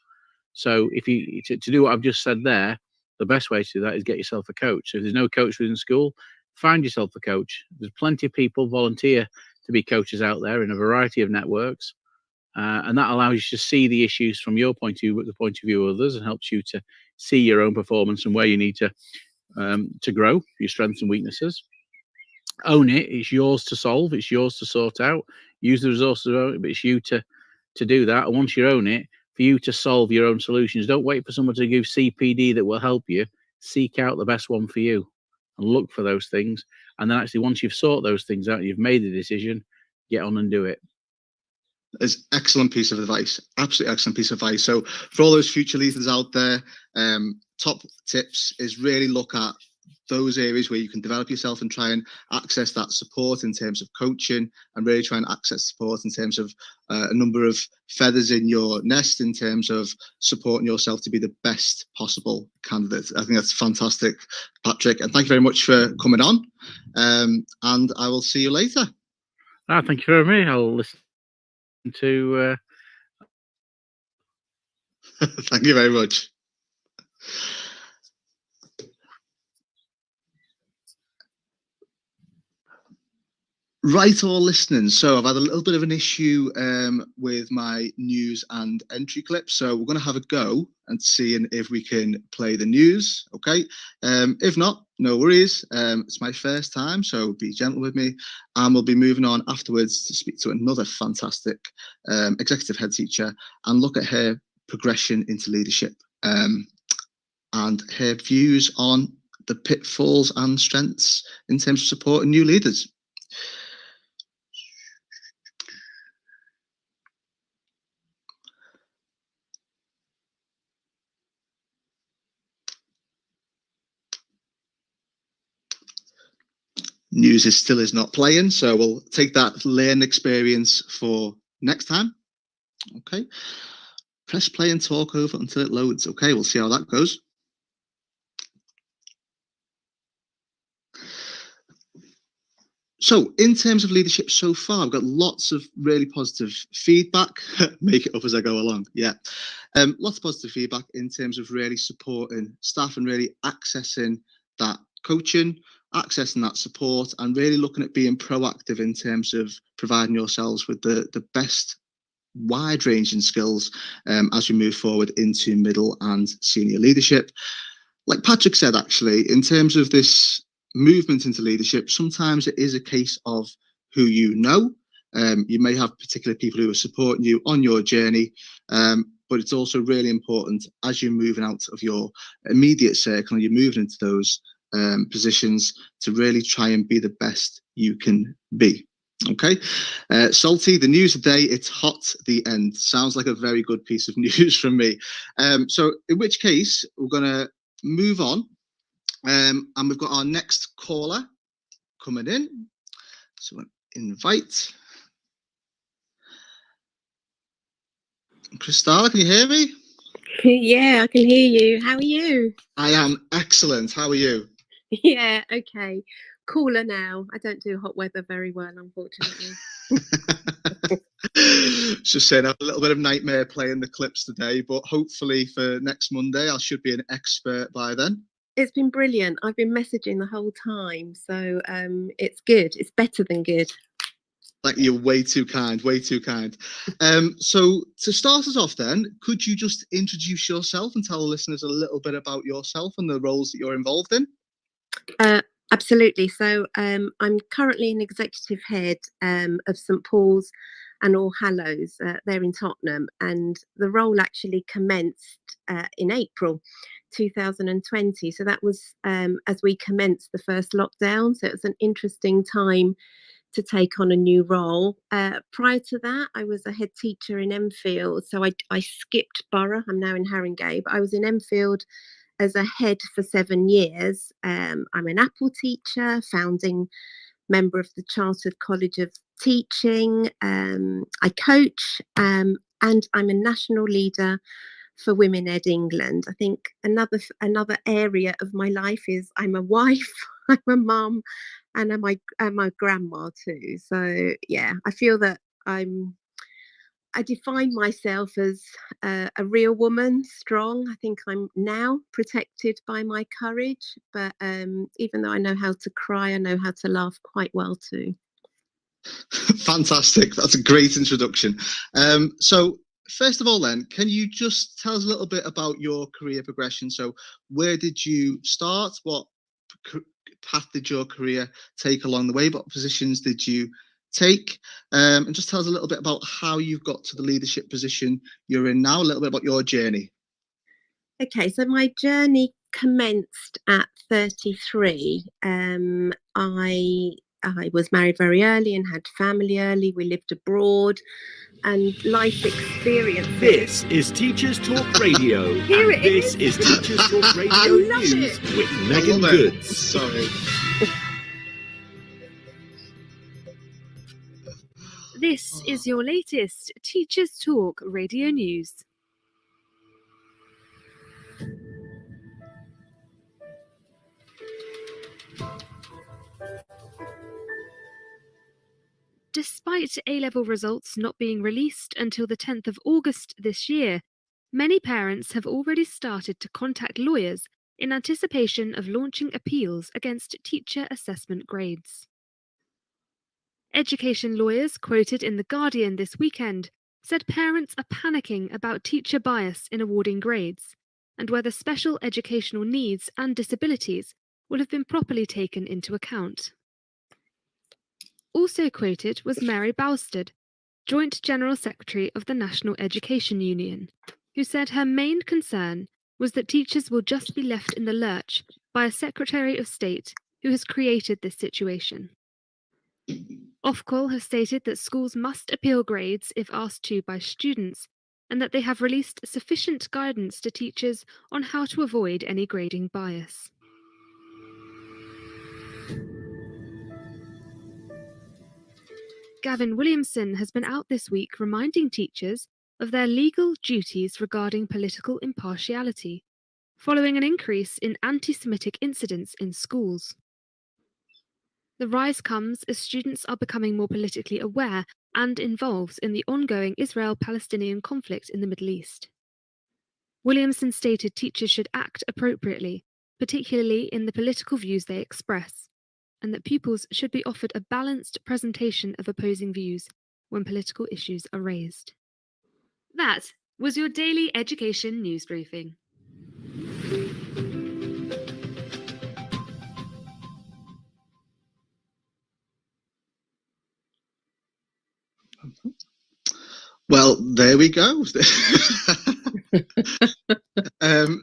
So if you to do what I've just said there, the best way to do that is get yourself a coach. So if there's no coach within school, find yourself a coach. There's plenty of people volunteer to be coaches out there in a variety of networks, and that allows you to see the issues from your point of view, the point of view of others, and helps you to see your own performance and where you need to grow, your strengths and weaknesses. Own it. It's yours to solve. It's yours to sort out. Use the resources of it, but it's you to do that. And once you own it, for you to solve your own solutions. Don't wait for someone to give CPD that will help you. Seek out the best one for you and look for those things. And then actually, once you've sorted those things out, you've made the decision, get on and do it. It's excellent piece of advice. Absolutely excellent piece of advice. So for all those future leaders out there, top tips is really look at those areas where you can develop yourself and try and access that support in terms of coaching, and really try and access support in terms of a number of feathers in your nest in terms of supporting yourself to be the best possible candidate. I think that's fantastic, Patrick, and thank you very much for coming on, and I will see you later. Thank you for having me. I'll listen to Thank you very much. Right, all listening. So I've had a little bit of an issue with my news and entry clip. So we're going to have a go and seeing if we can play the news. Okay. If not, no worries. It's my first time, so be gentle with me. And we'll be moving on afterwards to speak to another fantastic executive head teacher and look at her progression into leadership and her views on the pitfalls and strengths in terms of supporting new leaders. News still is not playing, so we'll take that learn experience for next time. Okay, press play and talk over until it loads. Okay, we'll see how that goes. So in terms of leadership so far, I've got lots of really positive feedback. Make it up as I go along. Yeah, lots of positive feedback in terms of really supporting staff and really accessing that coaching, accessing that support, and really looking at being proactive in terms of providing yourselves with the best wide ranging skills as we move forward into middle and senior leadership. Like Patrick said, actually, in terms of this movement into leadership, sometimes it is a case of who you know. You may have particular people who are supporting you on your journey, but it's also really important as you're moving out of your immediate circle and you're moving into those positions to really try and be the best you can be. Okay, Salty, the news today, it's hot, the end. Sounds like a very good piece of news from me. So in which case, we're going to move on. And we've got our next caller coming in. So invite. Christala, can you hear me? Yeah, I can hear you. How are you? I am excellent. How are you? Yeah, okay. Cooler now. I don't do hot weather very well, unfortunately. Just saying, I have a little bit of nightmare playing the clips today, but hopefully for next Monday, I should be an expert by then. It's been brilliant. I've been messaging the whole time, so it's good. It's better than good. Like, you're way too kind, way too kind. So to start us off then, could you just introduce yourself and tell the listeners a little bit about yourself and the roles that you're involved in? Absolutely. So I'm currently an executive head of St Paul's and All Hallows there in Tottenham, and the role actually commenced in April 2020. So that was as we commenced the first lockdown. So it was an interesting time to take on a new role. Prior to that, I was a head teacher in Enfield. So I skipped borough. I'm now in Haringey, but I was in Enfield as a head for 7 years. I'm an Apple teacher, founding member of the Chartered College of Teaching. I coach, and I'm a national leader for Women Ed England. I think another area of my life is I'm a wife, I'm a mum, and I'm a grandma too. So yeah, I feel that I define myself as a real woman, strong. I think I'm now protected by my courage, but even though I know how to cry, I know how to laugh quite well too. Fantastic. That's a great introduction. So first of all then, can you just tell us a little bit about your career progression? So where did you start? What path did your career take along the way? What positions did you take? And just tell us a little bit about how you got to the leadership position you're in now, a little bit about your journey. Okay, so my journey commenced at 33. I was married very early and had family early. We lived abroad, and life experiences. This is Teachers Talk Radio. Here and it this is Teachers Talk Radio News with Megan it. Goods. Sorry. This is your latest Teachers Talk Radio News. Despite A-level results not being released until the 10th of August this year, many parents have already started to contact lawyers in anticipation of launching appeals against teacher assessment grades. Education lawyers quoted in The Guardian this weekend said parents are panicking about teacher bias in awarding grades and whether special educational needs and disabilities will have been properly taken into account. Also quoted was Mary Bousted, Joint General Secretary of the National Education Union, who said her main concern was that teachers will just be left in the lurch by a Secretary of State who has created this situation. Ofqual have stated that schools must appeal grades if asked to by students, and that they have released sufficient guidance to teachers on how to avoid any grading bias. Gavin Williamson has been out this week reminding teachers of their legal duties regarding political impartiality, following an increase in anti-Semitic incidents in schools. The rise comes as students are becoming more politically aware and involved in the ongoing Israel-Palestinian conflict in the Middle East. Williamson stated teachers should act appropriately, particularly in the political views they express, and that pupils should be offered a balanced presentation of opposing views when political issues are raised. That was your daily education news briefing. Well, there we go.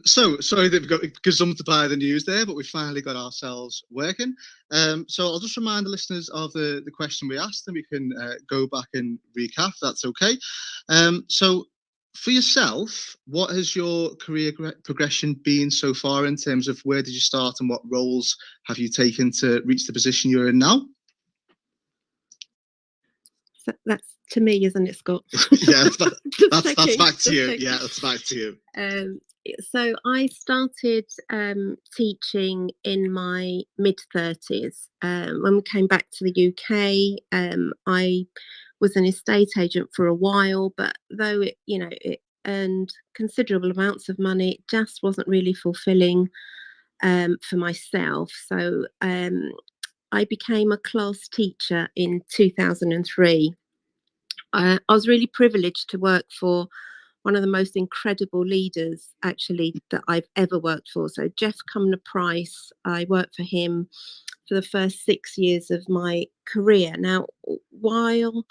So sorry that we've got gazumped by the news there, but we finally got ourselves working. So I'll just remind the listeners of the question we asked, and we can go back and recap. That's okay. So for yourself, what has your career progression been so far in terms of where did you start and what roles have you taken to reach the position you're in now? So that's to me, isn't it, Scott? Yeah, that's back to you. Yeah, that's back to you. So I started teaching in my mid-30s. When we came back to the UK, I was an estate agent for a while, but though it earned considerable amounts of money, it just wasn't really fulfilling for myself. So I became a class teacher in 2003. I was really privileged to work for one of the most incredible leaders, actually, that I've ever worked for. So Jeff Cumner Price, I worked for him for the first 6 years of my career. Now, while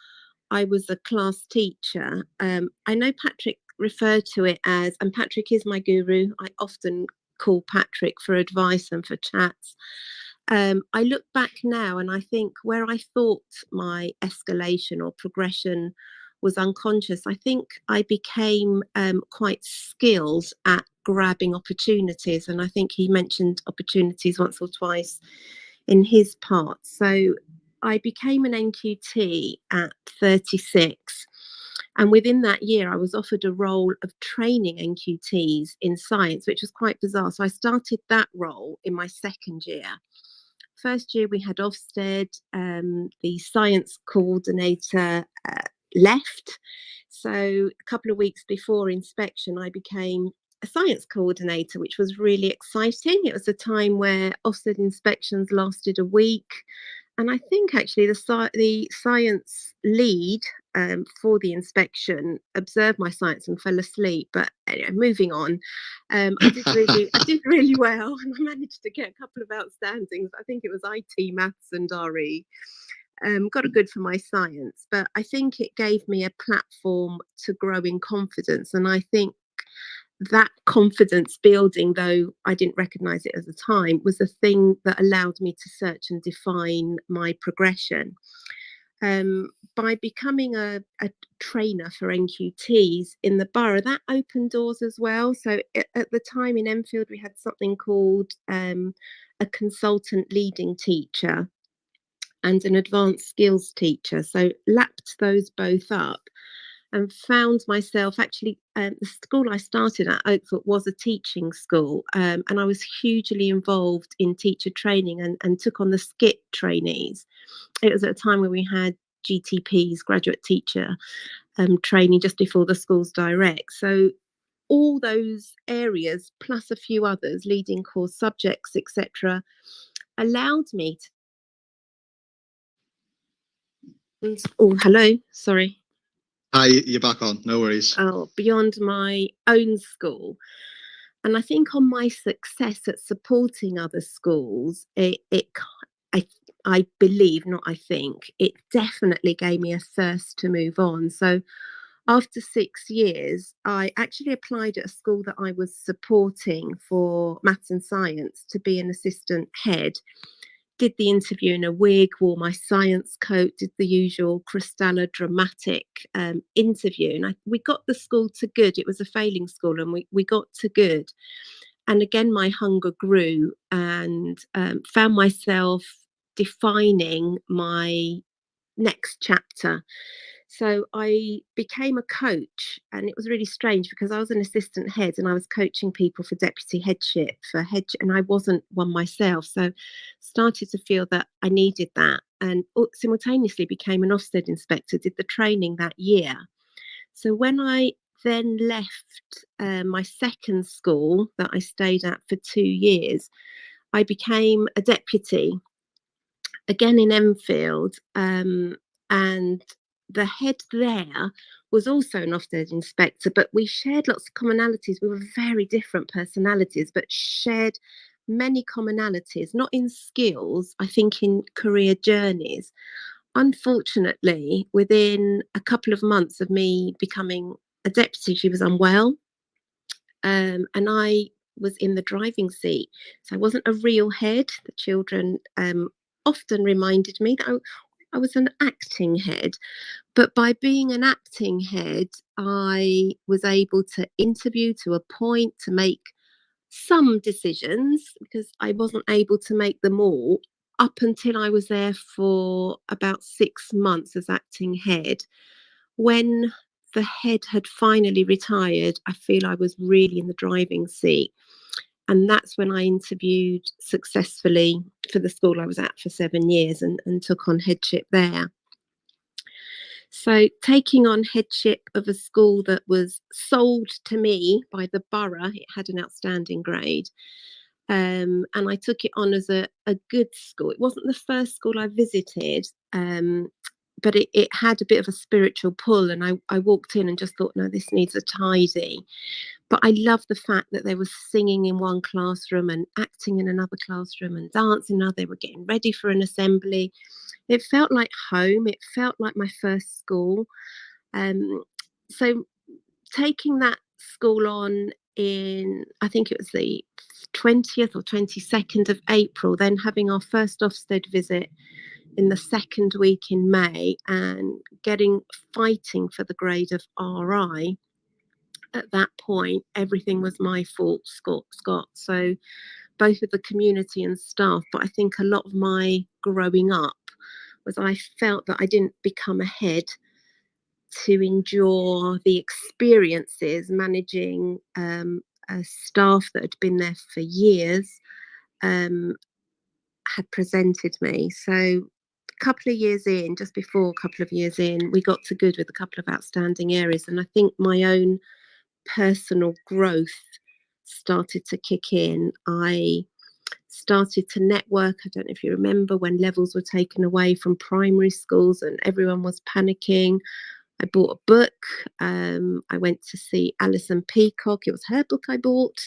I was a class teacher, I know Patrick referred to it as, and Patrick is my guru, I often call Patrick for advice and for chats. I look back now and I think where I thought my escalation or progression was unconscious, I think I became quite skilled at grabbing opportunities. And I think he mentioned opportunities once or twice in his part. So I became an NQT at 36. And within that year, I was offered a role of training NQTs in science, which was quite bizarre. So I started that role in my second year. First year, we had Ofsted, the science coordinator left. So a couple of weeks before inspection, I became a science coordinator, which was really exciting. It was a time where Ofsted inspections lasted a week. And I think actually the science lead for the inspection observed my science and fell asleep. But anyway, moving on, I did really well, and I managed to get a couple of outstandings. I think it was IT, maths, and RE. Got a good for my science, but I think it gave me a platform to grow in confidence, and I think that confidence building, though I didn't recognize it at the time, was the thing that allowed me to search and define my progression. By becoming a trainer for NQTs in the borough, that opened doors as well. So at the time in Enfield, we had something called a consultant leading teacher and an advanced skills teacher. So lapped those both up and found myself actually, the school I started at, Oakthorpe, was a teaching school, and I was hugely involved in teacher training and took on the SKIT trainees. It was at a time when we had GTPs, graduate teacher training, just before the school's direct. So all those areas, plus a few others, leading course subjects, etc., allowed me to... Oh, hello, sorry. Hi, you're back on, no worries. Beyond my own school. And I think on my success at supporting other schools, I believe, not I think, it definitely gave me a thirst to move on. So after 6 years, I actually applied at a school that I was supporting for maths and science to be an assistant head. Did the interview in a wig, wore my science coat, did the usual Cristalla dramatic interview. And we got the school to good. It was a failing school, and we got to good. And again, my hunger grew, and found myself defining my next chapter. So I became a coach, and it was really strange because I was an assistant head and I was coaching people for deputy headship and I wasn't one myself. So started to feel that I needed that, and simultaneously became an Ofsted inspector, did the training that year. So when I then left my second school that I stayed at for 2 years, I became a deputy, again in Enfield, and the head there was also an Ofsted inspector, but we shared lots of commonalities. We were very different personalities, but shared many commonalities, not in skills, I think in career journeys. Unfortunately, within a couple of months of me becoming a deputy, she was unwell, and I was in the driving seat. So I wasn't a real head. The children often reminded me that I was an acting head. But by being an acting head, I was able to interview, to appoint, to make some decisions, because I wasn't able to make them all up until I was there for about 6 months as acting head. When the head had finally retired, I feel I was really in the driving seat. And that's when I interviewed successfully for the school I was at for 7 years and took on headship there. So taking on headship of a school that was sold to me by the borough, it had an outstanding grade. And I took it on as a good school. It wasn't the first school I visited, but it had a bit of a spiritual pull. And I walked in and just thought, no, this needs a tidy. But I loved the fact that they were singing in one classroom and acting in another classroom and dancing. Now they were getting ready for an assembly. It felt like home. It felt like my first school. So taking that school on in, I think it was the 20th or 22nd of April, then having our first Ofsted visit in the second week in May, and fighting for the grade of RI. At that point, everything was my fault, Scott. So both with the community and staff, but I think a lot of my growing up was I felt that I didn't become a head to endure the experiences managing a staff that had been there for years had presented me. So a couple of years in, just before a couple of years in, we got to good with a couple of outstanding areas. And I think my own personal growth started to kick in. I started to network. I don't know if you remember when levels were taken away from primary schools and everyone was panicking. I bought a book. I went to see Alison Peacock. It was her book I bought.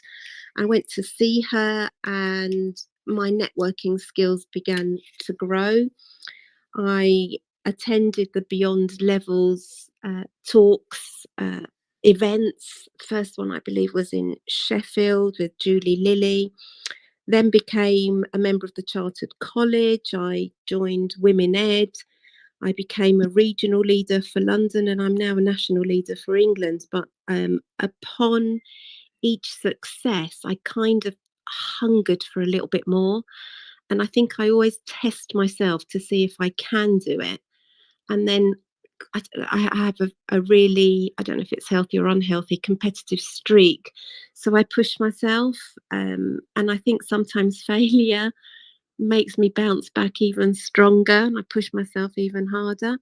I went to see her and my networking skills began to grow. I attended the Beyond Levels talks, events. First one, I believe, was in Sheffield with Julie Lilly. Then became a member of the Chartered College. I joined Women Ed. I became a regional leader for London, and I'm now a national leader for England. But upon each success, I kind of hungered for a little bit more. And I think I always test myself to see if I can do it. And then I have a really, I don't know if it's healthy or unhealthy, competitive streak. So I push myself. And I think sometimes failure makes me bounce back even stronger, and I push myself even harder.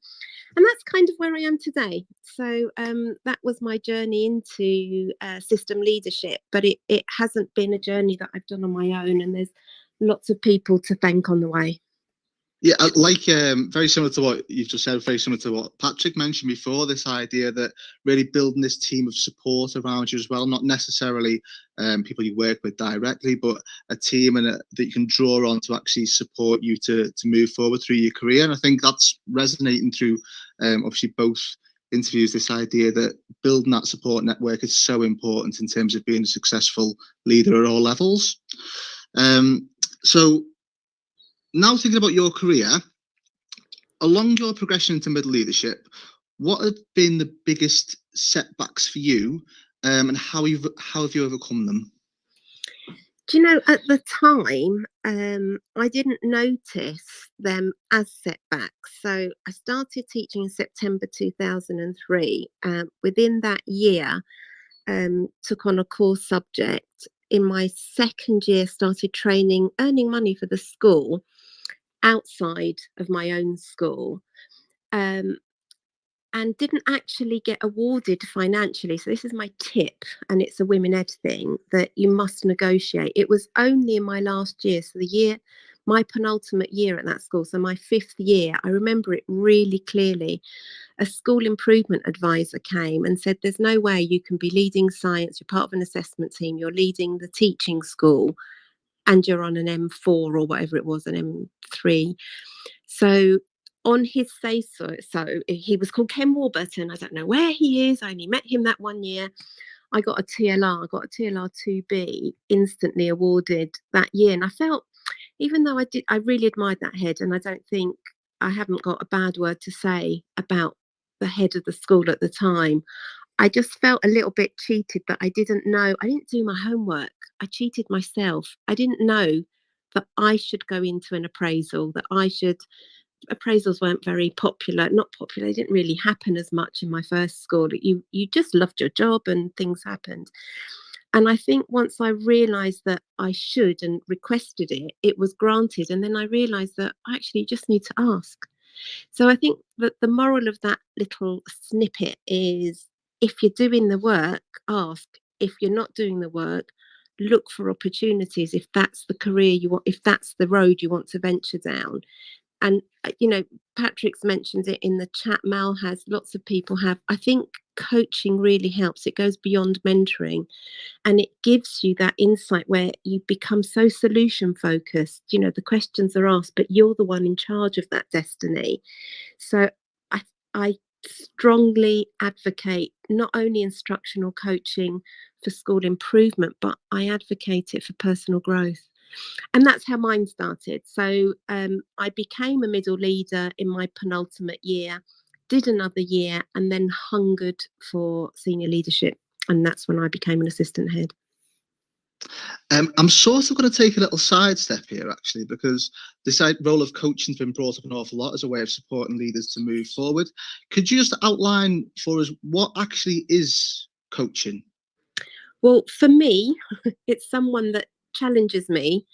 And that's kind of where I am today. So that was my journey into system leadership, but it hasn't been a journey that I've done on my own, and there's lots of people to thank on the way. Yeah, like very similar to what you've just said, very similar to what Patrick mentioned before, this idea that really building this team of support around you as well, not necessarily people you work with directly, but a team that you can draw on to actually support you to move forward through your career. And I think that's resonating through obviously both interviews, this idea that building that support network is so important in terms of being a successful leader at all levels. So now thinking about your career, along your progression into middle leadership, what have been the biggest setbacks for you, and how have you overcome them? Do you know, at the time, I didn't notice them as setbacks. So I started teaching in September 2003. Within that year, took on a core subject. In my second year, started training, earning money for the school outside of my own school, and didn't actually get awarded financially. So this is my tip, and it's a Women Ed thing, that you must negotiate. It was only in my last year, so my penultimate year at that school, so my 5th year, I remember it really clearly. A school improvement advisor came and said, there's no way you can be leading science, you're part of an assessment team, you're leading the teaching school, and you're on an M4 or whatever it was, an M3. So on his say-so, he was called Ken Warburton. I don't know where he is. I only met him that one year. I got a TLR. I got a TLR 2B instantly awarded that year. And I felt, even though I really admired that head, and I haven't got a bad word to say about the head of the school at the time, I just felt a little bit cheated that I didn't do my homework. I cheated myself. I didn't know that I should go into an appraisal, appraisals weren't very popular, they didn't really happen as much in my first school. You just loved your job and things happened. And I think once I realised that I should and requested it, it was granted. And then I realised that I actually just need to ask. So I think that the moral of that little snippet is, if you're doing the work, ask. If you're not doing the work, look for opportunities, if that's the career you want, if that's the road you want to venture down. And Patrick's mentioned it in the chat, Mal has, lots of people have. I think coaching really helps. It goes beyond mentoring, and it gives you that insight where you become so solution focused. The questions are asked, but you're the one in charge of that destiny. So I strongly advocate not only instructional coaching for school improvement, but I advocate it for personal growth. And that's how mine started. So I became a middle leader in my penultimate year, did another year, and then hungered for senior leadership. And that's when I became an assistant head. I'm sort of going to take a little sidestep here, actually, because this role of coaching has been brought up an awful lot as a way of supporting leaders to move forward. Could you just outline for us what actually is coaching? Well, for me, it's someone that challenges me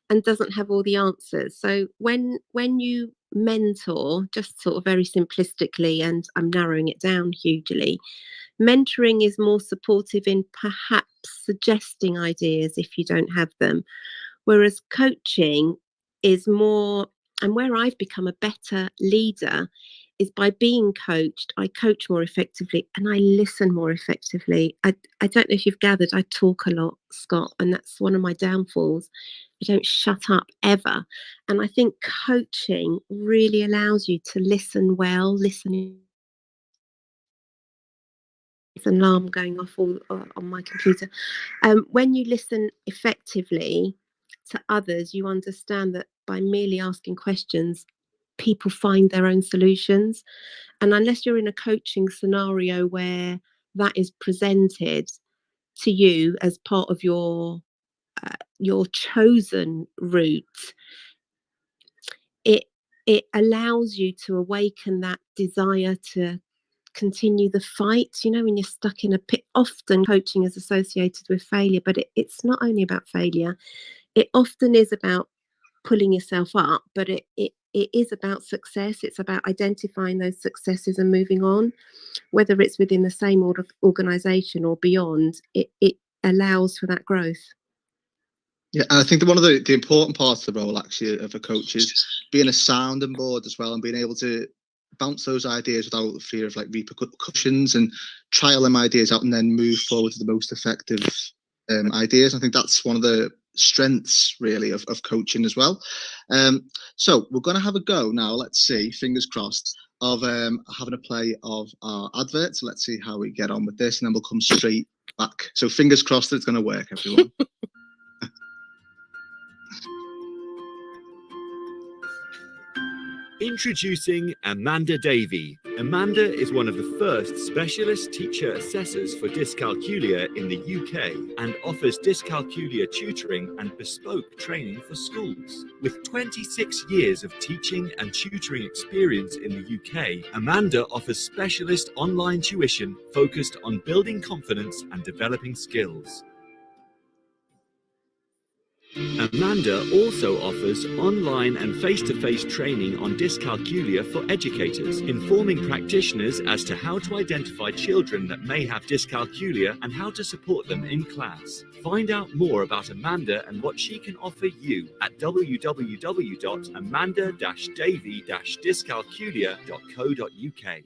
and doesn't have all the answers. So when you mentor, just sort of very simplistically, and I'm narrowing it down hugely, mentoring is more supportive in perhaps suggesting ideas if you don't have them, whereas coaching is more, and where I've become a better leader is by being coached. I coach more effectively and I listen more effectively. I don't know if you've gathered, I talk a lot, Scott, and that's one of my downfalls. I don't shut up ever. And I think coaching really allows you to listen well, listening. It's an alarm going off all on my computer. When you listen effectively to others, you understand that by merely asking questions, people find their own solutions. And unless you're in a coaching scenario where that is presented to you as part of your chosen route, it allows you to awaken that desire to continue the fight. When you're stuck in a pit, often coaching is associated with failure, but it's not only about failure. It often is about pulling yourself up, but it is about success. It's about identifying those successes and moving on, whether it's within the same organization or beyond. It allows for that growth. Yeah, and I think that one of the important parts of the role, actually, of a coach is being a sounding board as well, and being able to bounce those ideas without the fear of repercussions, and trial them ideas out and then move forward to the most effective ideas. I think that's one of the strengths, really, of coaching as well. So we're going to have a go now. Let's see, fingers crossed, of having a play of our advert. So let's see how we get on with this, and then we'll come straight back. So fingers crossed that it's going to work, everyone. Introducing Amanda Davey. Amanda is one of the first specialist teacher assessors for dyscalculia in the UK and offers dyscalculia tutoring and bespoke training for schools. With 26 years of teaching and tutoring experience in the UK, Amanda offers specialist online tuition focused on building confidence and developing skills. Amanda also offers online and face-to-face training on dyscalculia for educators, informing practitioners as to how to identify children that may have dyscalculia and how to support them in class. Find out more about Amanda and what she can offer you at www.amanda-davey-dyscalculia.co.uk.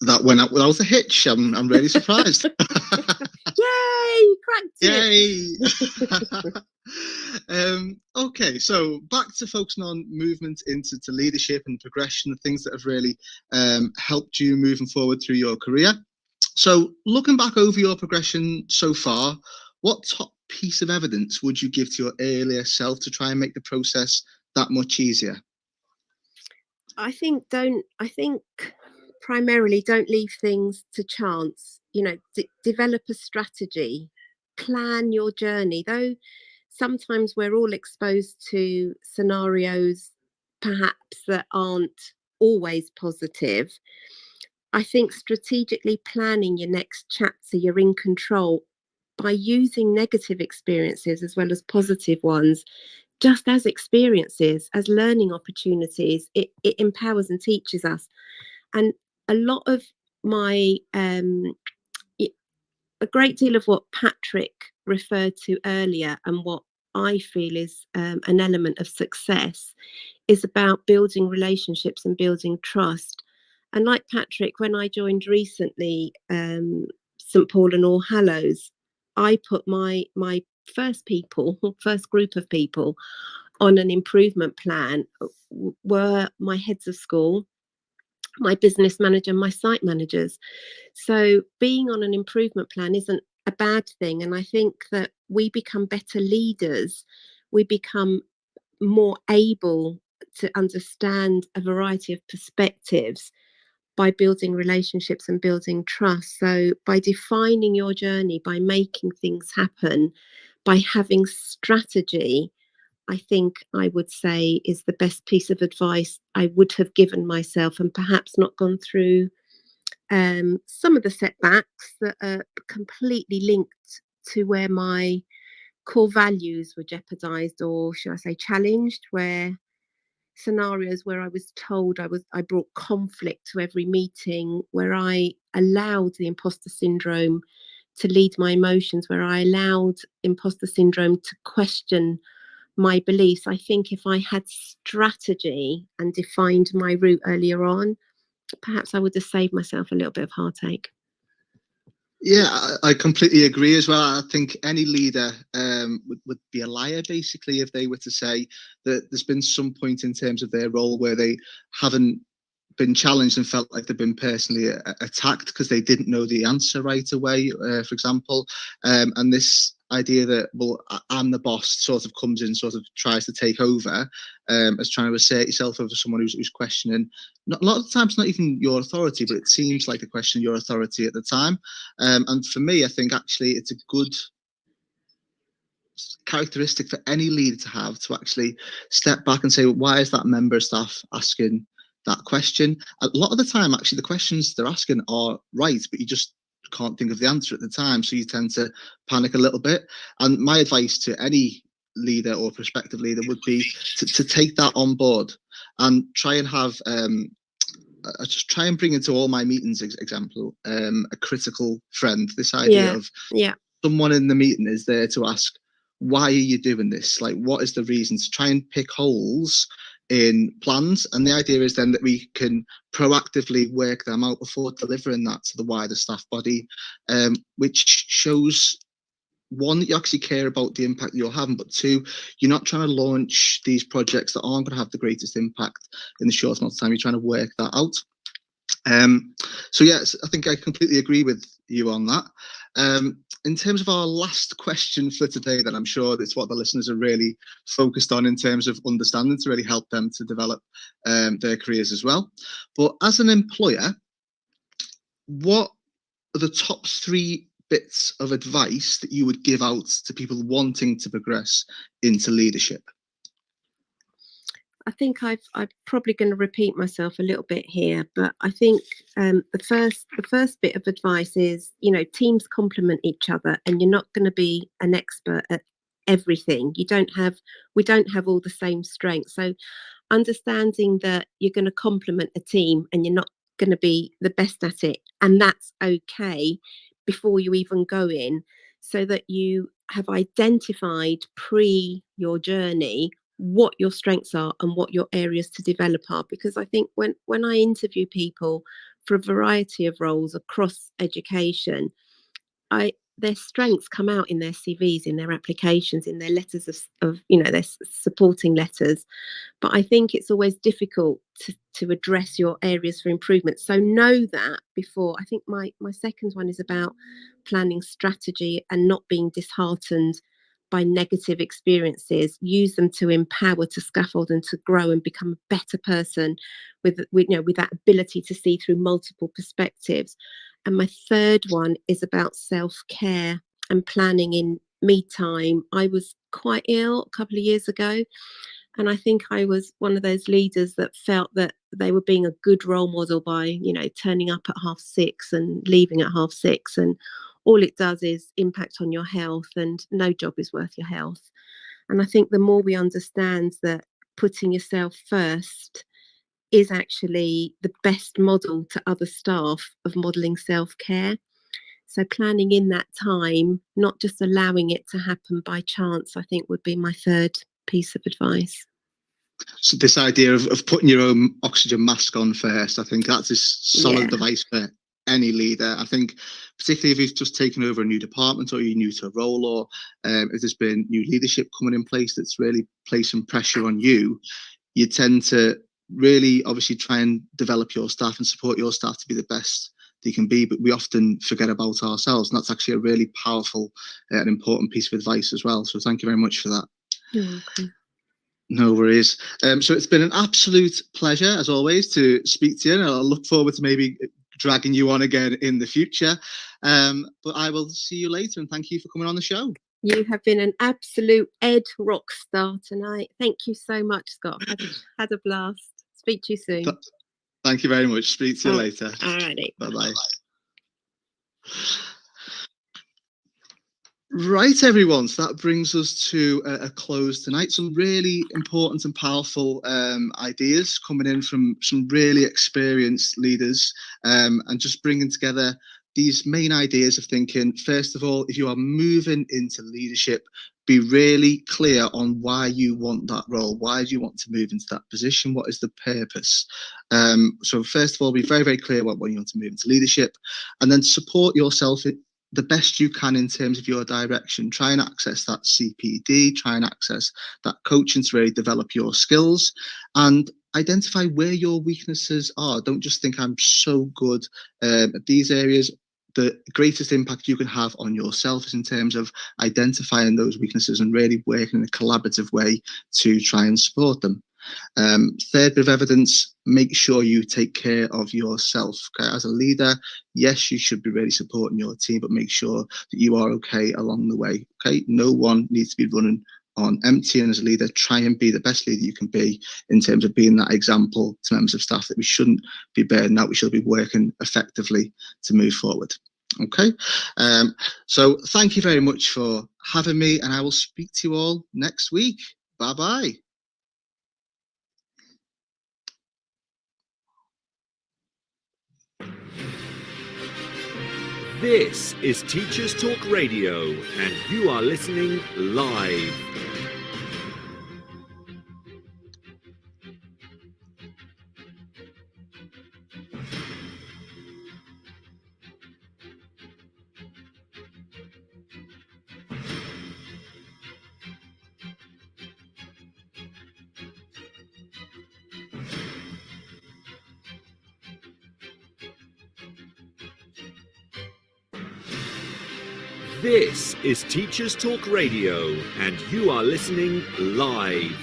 That went out without a hitch. I'm really surprised. Yay! Cracked it! Yay! Okay, so back to focusing on movement into leadership and progression, things that have really helped you moving forward through your career. So looking back over your progression so far, what top piece of evidence would you give to your earlier self to try and make the process that much easier? I think primarily don't leave things to chance. Develop a strategy, plan your journey. Though sometimes we're all exposed to scenarios perhaps that aren't always positive, I think strategically planning your next chapter, you're in control by using negative experiences as well as positive ones just as experiences, as learning opportunities. It empowers and teaches us. And a lot of my a great deal of what Patrick referred to earlier, and what I feel is an element of success, is about building relationships and building trust. And like Patrick, when I joined recently St Paul and All Hallows, I put my first group of people on an improvement plan were my heads of school, my business manager, my site managers. So being on an improvement plan isn't a bad thing. And I think that we become better leaders. We become more able to understand a variety of perspectives by building relationships and building trust. So by defining your journey, by making things happen, by having strategy, I think I would say is the best piece of advice I would have given myself, and perhaps not gone through some of the setbacks that are completely linked to where my core values were jeopardized, or should I say challenged, where scenarios where I was told I brought conflict to every meeting, where I allowed the imposter syndrome to lead my emotions, where I allowed imposter syndrome to question my beliefs. I think if I had strategy and defined my route earlier on, perhaps I would have saved myself a little bit of heartache. Yeah, I completely agree as well. I think any leader would be a liar, basically, if they were to say that there's been some point in terms of their role where they haven't been challenged and felt like they've been personally attacked because they didn't know the answer right away, for example. And this idea that, well, I'm the boss sort of comes in, sort of tries to take over, as trying to assert yourself over someone who's questioning, not, a lot of the times, not even your authority, but it seems like a question of your authority at the time. And for me, I think actually it's a good characteristic for any leader to have, to actually step back and say, well, why is that member of staff asking that question? A lot of the time, actually, the questions they're asking are right, but you just can't think of the answer at the time, so you tend to panic a little bit. And my advice to any leader or prospective leader would be to take that on board and try and have I just try and bring into all my meetings, example, a critical friend. This idea of someone in the meeting is there to ask, why are you doing this? Like, what is the reason? To try and pick holes in plans. And the idea is then that we can proactively work them out before delivering that to the wider staff body, which shows, one, that you actually care about the impact you're having, but two, you're not trying to launch these projects that aren't going to have the greatest impact in the short amount of time. You're trying to work that out. So yes, I think I completely agree with you on that. In terms of our last question for today, then I'm sure that's what the listeners are really focused on in terms of understanding, to really help them to develop their careers as well. But as an employer, what are the top 3 bits of advice that you would give out to people wanting to progress into leadership? I think I'm probably going to repeat myself a little bit here, but I think the first bit of advice is, teams complement each other, and you're not going to be an expert at everything. We don't have all the same strengths. So understanding that you're going to complement a team and you're not going to be the best at it, and that's okay before you even go in, so that you have identified pre your journey what your strengths are and what your areas to develop are. Because I think when I interview people for a variety of roles across education, their strengths come out in their CVs, in their applications, in their letters of their supporting letters. But I think it's always difficult to address your areas for improvement. So know that before. I think my second one is about planning strategy and not being disheartened by negative experiences. Use them to empower, to scaffold, and to grow and become a better person with that ability to see through multiple perspectives. And my third one is about self-care and planning in me time. I was quite ill a couple of years ago, and I think I was one of those leaders that felt that they were being a good role model by, turning up at 6:30 and leaving at 6:30. And all it does is impact on your health, and no job is worth your health. And I think the more we understand that putting yourself first is actually the best model to other staff of modelling self-care. So planning in that time, not just allowing it to happen by chance, I think would be my third piece of advice. So this idea of putting your own oxygen mask on first, I think that's a solid advice for any leader. I think particularly if you've just taken over a new department or you're new to a role, or if there's been new leadership coming in place that's really placing pressure on you, you tend to really obviously try and develop your staff and support your staff to be the best they can be, but we often forget about ourselves, and that's actually a really powerful and important piece of advice as well. So thank you very much for that. You're welcome. No worries. So it's been an absolute pleasure, as always, to speak to you, and I'll look forward to maybe dragging you on again in the future. But I will see you later, and thank you for coming on the show. You have been an absolute Ed rock star tonight. Thank you so much, Scott. Had a blast. Speak to you soon. Thank you very much. Speak to you later. All righty. Bye-bye. Right, everyone, so that brings us to a close tonight. Some really important and powerful ideas coming in from some really experienced leaders, and just bringing together these main ideas of thinking. First of all, if you are moving into leadership, be really clear on why you want that role. Why do you want to move into that position? What is the purpose? So first of all, be very, very clear about when you want to move into leadership, and then support yourself the best you can in terms of your direction. Try and access that CPD, try and access that coaching to really develop your skills, and identify where your weaknesses are. Don't just think I'm so good at these areas. The greatest impact you can have on yourself is in terms of identifying those weaknesses and really working in a collaborative way to try and support them. Third bit of evidence, make sure you take care of yourself. Okay? As a leader, yes, you should be really supporting your team, but make sure that you are okay along the way. Okay, no one needs to be running on empty, and as a leader, try and be the best leader you can be in terms of being that example to members of staff that we shouldn't be burning out, we should be working effectively to move forward. Okay, so thank you very much for having me, and I will speak to you all next week. Bye-bye. This is Teachers Talk Radio, and you are listening live. This is Teachers Talk Radio, and you are listening live.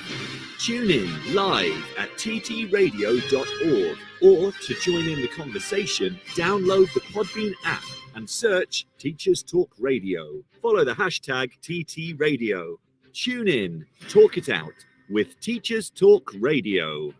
Tune in live at ttradio.org, or to join in the conversation, download the Podbean app and search Teachers Talk Radio. Follow the hashtag TT Radio. Tune in, talk it out with Teachers Talk Radio.